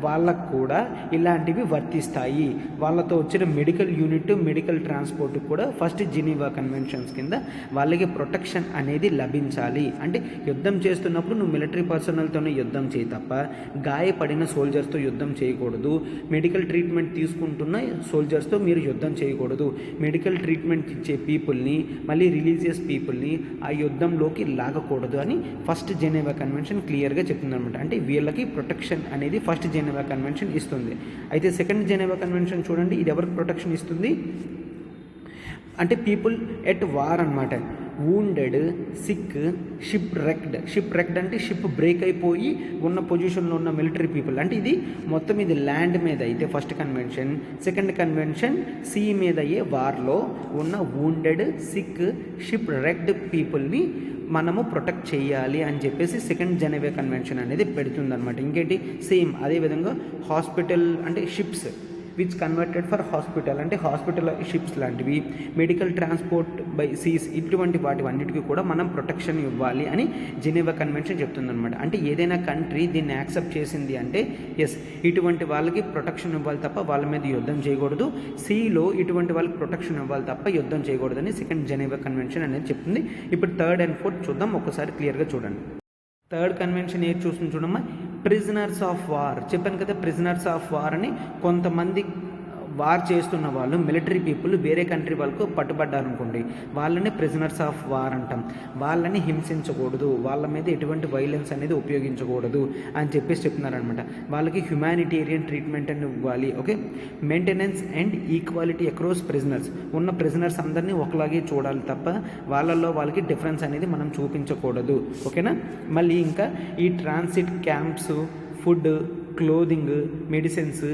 వాళ్ళకు కూడా ఇలాంటివి వర్తిస్తాయి. వాళ్ళతో వచ్చిన మెడికల్ యూనిట్, మెడికల్ ట్రాన్స్పోర్ట్ కూడా ఫస్ట్ జెనీవా కన్వెన్షన్స్ కింద వాళ్ళకి ప్రొటెక్షన్ అనేది లభించాలి. అంటే యుద్ధం చేస్తున్నప్పుడు నువ్వు మిలిటరీ పర్సనల్తోనే యుద్ధం చేయి తప్ప గాయపడిన సోల్జర్స్తో యుద్ధం చేయకూడదు. మెడికల్ ట్రీట్మెంట్ తీసుకుంటున్న సోల్జర్స్తో మీరు యుద్ధం చేయకూడదు. మెడికల్ ట్రీట్మెంట్ ఇచ్చే పీపుల్ని, మళ్ళీ రిలీజియస్ పీపుల్ని ఆ యుద్ధంలోకి లాగకూడదు అని ఫస్ట్ జెనీవా కన్వెన్షన్ క్లియర్గా చెప్తుంది అనమాట. అంటే వీళ్ళకి ప్రొటెక్షన్ అనేది ఫస్ట్ జెనీవా కన్వెన్షన్ ఇస్తుంది. అయితే సెకండ్ జెనీవా కన్వెన్షన్ చూడండి, ఇది ఎవరికి ప్రొటెక్షన్ ఇస్తుంది అంటే పీపుల్ ఎట్ వార్ అనమాట. వూండెడ్, సిక్, షిప్ రెక్డ్ అంటే షిప్ బ్రేక్ అయిపోయి ఉన్న పొజిషన్లో ఉన్న మిలిటరీ పీపుల్, అంటే ఇది మొత్తం ఇది ల్యాండ్ మీద అయితే first convention. Second convention sea మీద అయ్యే వార్లో ఉన్న వూండెడ్, సిక్, షిప్ రెక్డ్ పీపుల్ని మనము ప్రొటెక్ట్ చేయాలి అని చెప్పేసి సెకండ్ జెనీవా కన్వెన్షన్ అనేది పెడుతుందన్నమాట. ఇంకేంటి సేమ్ అదేవిధంగా హాస్పిటల్ అంటే ships which converted for hospital, అంటే హాస్పిటల్ షిప్స్ లాంటివి, మెడికల్ ట్రాన్స్పోర్ట్ బై సీస్, ఇటువంటి వాటివన్నిటికీ కూడా మనం ప్రొటెక్షన్ ఇవ్వాలి అని జెనీవా కన్వెన్షన్ చెప్తుందన్నమాట. అంటే ఏదైనా కంట్రీ దీన్ని యాక్సెప్ట్ చేసింది అంటే ఎస్ ఇటువంటి వాళ్ళకి ప్రొటెక్షన్ ఇవ్వాలి తప్ప వాళ్ళ మీద యుద్ధం చేయకూడదు, సీలో ఇటువంటి వాళ్ళకి ప్రొటెక్షన్ ఇవ్వాలి తప్ప యుద్ధం చేయకూడదని సెకండ్ జెనీవా కన్వెన్షన్ అనేది చెప్తుంది. ఇప్పుడు థర్డ్ అండ్ ఫోర్త్ చూద్దాం, ఒక్కసారి క్లియర్గా చూడండి. థర్డ్ కన్వెన్షన్ ఏది చూస్తుంది చూడమ్మా, ప్రిజనర్స్ ఆఫ్ వార్. చెప్పాను కదా ప్రిజనర్స్ ఆఫ్ వార్ అని, కొంతమంది వార్ చేస్తున్న వాళ్ళు మిలిటరీ పీపుల్ వేరే కంట్రీ వాళ్ళకు పట్టుబడ్డారనుకోండి, వాళ్ళని ప్రిజనర్స్ ఆఫ్ వార్ అంటాం. వాళ్ళని హింసించకూడదు, వాళ్ళ మీద ఎటువంటి వైలెన్స్ అనేది ఉపయోగించకూడదు అని చెప్పేసి చెప్తున్నారనమాట. వాళ్ళకి హ్యుమానిటేరియన్ ట్రీట్మెంట్ అని ఇవ్వాలి. Okay, maintenance and equality across prisoners, ఉన్న ప్రిజనర్స్ అందరినీ ఒకలాగే చూడాలి తప్ప వాళ్ళల్లో వాళ్ళకి డిఫరెన్స్ అనేది మనం చూపించకూడదు. ఓకేనా? మళ్ళీ ఇంకా ఈ transit camps, food, clothing, medicines,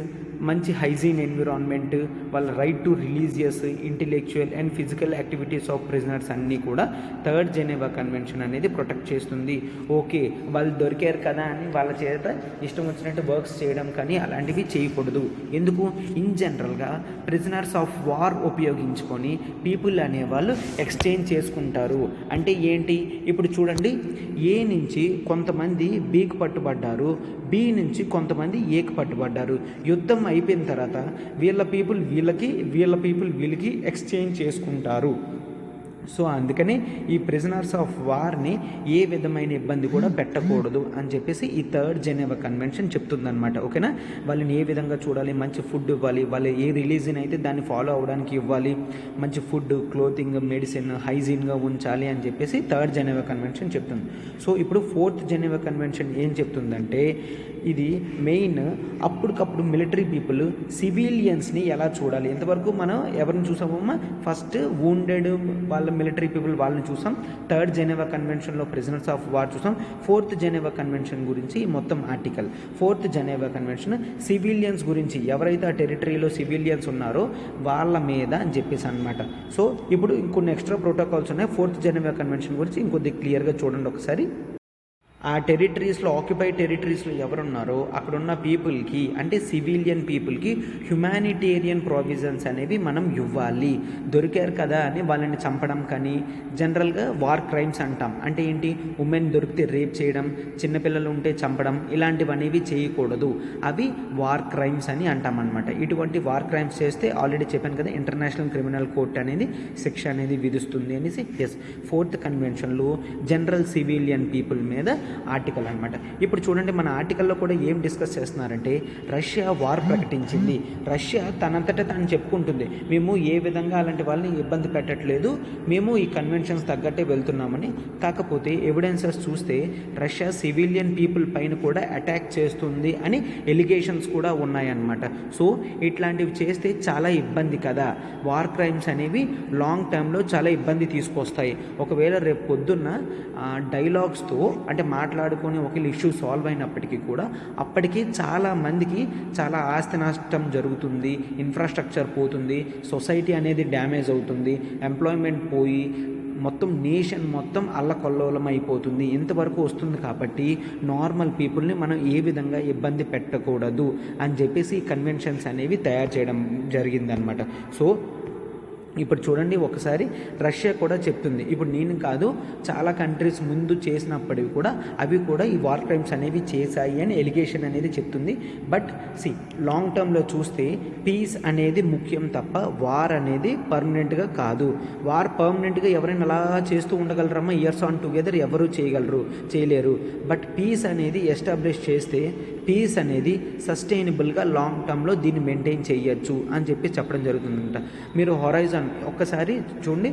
మంచి హైజీన్ ఎన్విరాన్మెంట్, వాళ్ళ right to religious, intellectual and physical activities of prisoners అన్నీ కూడా థర్డ్ జెనీవా కన్వెన్షన్ అనేది ప్రొటెక్ట్ చేస్తుంది. ఓకే, వాళ్ళు దొరికారు కదా అని వాళ్ళ చేత ఇష్టం వచ్చినట్టు వర్క్స్ చేయడం కానీ అలాంటివి చేయకూడదు. ఎందుకు? ఇన్ జనరల్గా ప్రిజనర్స్ ఆఫ్ వార్ ఉపయోగించుకొని పీపుల్ అనేవాళ్ళు ఎక్స్చేంజ్ చేసుకుంటారు. అంటే ఏంటి? ఇప్పుడు చూడండి, ఏ నుంచి కొంతమంది బీకి పట్టుబడ్డారు, బి నుంచి కొంతమంది ఏకి పట్టుబడ్డారు. యుద్ధం అయిపోయిన తర్వాత వీళ్ళ పీపుల్ వీళ్ళకి ఎక్స్చేంజ్ చేసుకుంటారు. సో అందుకని ఈ ప్రిజనర్స్ ఆఫ్ వార్ని ఏ విధమైన ఇబ్బంది కూడా పెట్టకూడదు అని చెప్పేసి ఈ థర్డ్ జెనీవా కన్వెన్షన్ చెప్తుందన్నమాట. ఓకేనా? వాళ్ళని ఏ విధంగా చూడాలి, మంచి ఫుడ్ ఇవ్వాలి, వాళ్ళు ఏ రిలీజన్ అయితే దాన్ని ఫాలో అవడానికి ఇవ్వాలి, మంచి ఫుడ్, క్లోతింగ్, మెడిసిన్ హైజీన్గా ఉంచాలి అని చెప్పేసి థర్డ్ జెనీవా కన్వెన్షన్ చెప్తుంది. సో ఇప్పుడు ఫోర్త్ జెనీవా కన్వెన్షన్ ఏం చెప్తుందంటే, ఇది మెయిన్ అప్పటికప్పుడు మిలిటరీ పీపుల్ సివిలియన్స్ని ఎలా చూడాలి. ఇంతవరకు మనం ఎవరిని చూసామమ్మా? ఫస్ట్ వూండెడ్ వాళ్ళ మిలిటరీ పీపుల్ వాళ్ళని చూసాం, థర్డ్ జెనీవా కన్వెన్షన్లో ప్రిజనర్స్ ఆఫ్ వార్ చూసాం, ఫోర్త్ జెనీవా కన్వెన్షన్ గురించి మొత్తం article. Fourth Geneva convention civilians గురించి, ఎవరైతే ఆ టెరిటరీలో సివిలియన్స్ ఉన్నారో వాళ్ళ మీద అని చెప్పేసి అనమాట. సో ఇప్పుడు ఇంకొన్ని ఎక్స్ట్రా ప్రోటోకాల్స్ ఉన్నాయి ఫోర్త్ జెనీవా కన్వెన్షన్ గురించి, ఇంకొద్ది క్లియర్గా చూడండి ఒకసారి. ఆ టెరిటరీస్లో ఆక్యుపైడ్ టెరిటరీస్లో ఎవరున్నారో అక్కడున్న పీపుల్కి అంటే సివిలియన్ పీపుల్కి హ్యుమానిటేరియన్ ప్రావిజన్స్ అనేవి మనం ఇవ్వాలి. దొరికారు కదా అని వాళ్ళని చంపడం కానీ జనరల్గా వార్ క్రైమ్స్ అంటాం. అంటే ఏంటి, ఉమెన్ దొరికితే రేప్ చేయడం, చిన్నపిల్లలు ఉంటే చంపడం, ఇలాంటివి అనేవి చేయకూడదు. అవి వార్ క్రైమ్స్ అని అంటాం అనమాట. ఇటువంటి వార్ క్రైమ్స్ చేస్తే ఆల్రెడీ చెప్పాను కదా ఇంటర్నేషనల్ క్రిమినల్ కోర్ట్ అనేది శిక్ష అనేది విధిస్తుంది అనేసి. ఎస్, 4th కన్వెన్షన్లో జనరల్ సివిలియన్ పీపుల్ మీద ఆర్టికల్ అనమాట. ఇప్పుడు చూడండి, మన ఆర్టికల్లో కూడా ఏం డిస్కస్ చేస్తున్నారంటే రష్యా వార్ ప్రకటించింది. రష్యా తనంతటా తాను చెప్పుకుంటుంది, మేము ఏ విధంగా అలాంటి వాళ్ళని ఇబ్బంది పెట్టట్లేదు, మేము ఈ కన్వెన్షన్స్ తగ్గట్టే వెళ్తున్నామని. కాకపోతే ఎవిడెన్సెస్ చూస్తే రష్యా సివిలియన్ పీపుల్ పైన కూడా అటాక్ చేస్తుంది అని ఎలిగేషన్స్ కూడా ఉన్నాయన్నమాట. సో ఇట్లాంటివి చేస్తే చాలా ఇబ్బంది కదా. వార్ క్రైమ్స్ అనేవి లాంగ్ టర్మ్లో చాలా ఇబ్బంది తీసుకొస్తాయి. ఒకవేళ రేపు పొద్దున్న డైలాగ్స్తో అంటే మాట్లాడుకొని ఒక ఇష్యూ సాల్వ్ అయినప్పటికీ కూడా అప్పటికి చాలా మందికి చాలా ఆస్తి నష్టం జరుగుతుంది, ఇన్ఫ్రాస్ట్రక్చర్ పోతుంది, సొసైటీ అనేది డ్యామేజ్ అవుతుంది, ఎంప్లాయ్మెంట్ పోయి మొత్తం నేషన్ మొత్తం అల్లకల్లోలం అయిపోతుంది. ఇంతవరకు వస్తుంది. కాబట్టి నార్మల్ పీపుల్ని మనం ఏ విధంగా ఇబ్బంది పెట్టకూడదు అని చెప్పేసి ఈ కన్వెన్షన్స్ అనేవి తయారు చేయడం జరిగిందనమాట. సో ఇప్పుడు చూడండి, ఒకసారి రష్యా కూడా చెప్తుంది, ఇప్పుడు నేను కాదు చాలా కంట్రీస్ ముందు చేసినప్పటివి కూడా అవి కూడా ఈ వార్ క్రైమ్స్ అనేవి చేశాయి అని ఎలిగేషన్ అనేది చెప్తుంది. బట్ లాంగ్ టర్మ్లో చూస్తే పీస్ అనేది ముఖ్యం తప్ప వార్ అనేది పర్మనెంట్గా కాదు. వార్ పర్మనెంట్గా ఎవరైనా అలా చేస్తూ ఉండగలరమ్మా, ఇయర్స్ ఆన్ టుగెదర్ ఎవరు చేయలేరు. బట్ పీస్ అనేది ఎస్టాబ్లిష్ చేస్తే పీస్ అనేది సస్టైనబుల్గా లాంగ్ టర్మ్లో దీన్ని మెయింటైన్ చేయొచ్చు అని చెప్పి చెప్పడం జరుగుతుందంట. మీరు హొరైజన్ ఒక్కసారి చూడండి,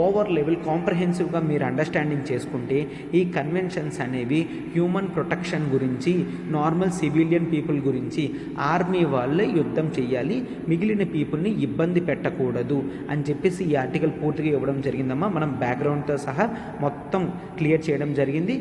ఓవర్ లెవెల్ కాంప్రహెన్సివ్గా మీరు అండర్స్టాండింగ్ చేసుకుంటే ఈ కన్వెన్షన్స్ అనేవి హ్యూమన్ ప్రొటెక్షన్ గురించి, నార్మల్ సివిలియన్ పీపుల్ గురించి, ఆర్మీ వాళ్ళే యుద్ధం చేయాలి, మిగిలిన పీపుల్ని ఇబ్బంది పెట్టకూడదు అని చెప్పేసి ఈ ఆర్టికల్ పూర్తిగా ఇవ్వడం జరిగిందమ్మా. మనం బ్యాక్గ్రౌండ్తో సహా మొత్తం క్లియర్ చేయడం జరిగింది.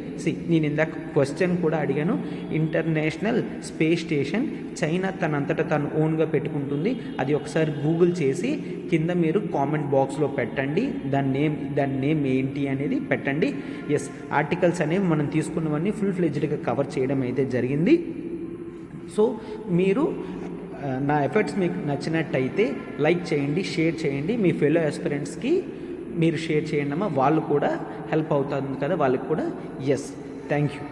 నేను ఇందాక క్వశ్చన్ కూడా అడిగాను, ఇంటర్నేషనల్ స్పేస్ స్టేషన్ చైనా తనంతటా తను ఓన్గా పెట్టుకుంటుంది. అది ఒకసారి గూగుల్ చేసి కింద మీరు కామెంట్ బాక్స్లో పెట్టండి, దాని నేమ్ ఏంటి అనేది పెట్టండి. ఎస్, ఆర్టికల్స్ అనేవి మనం తీసుకున్నవన్నీ ఫుల్ ఫ్లెడ్జ్డ్గా కవర్ చేయడం అయితే జరిగింది. సో మీరు నా ఎఫర్ట్స్ మీకు నచ్చినట్టయితే లైక్ చేయండి, షేర్ చేయండి, మీ ఫెలో ఆస్పిరెంట్స్కి మీరు షేర్ చేయండి అమ్మా, వాళ్ళు కూడా హెల్ప్ అవుతుంది కదా వాళ్ళకి కూడా. Yes, thank you.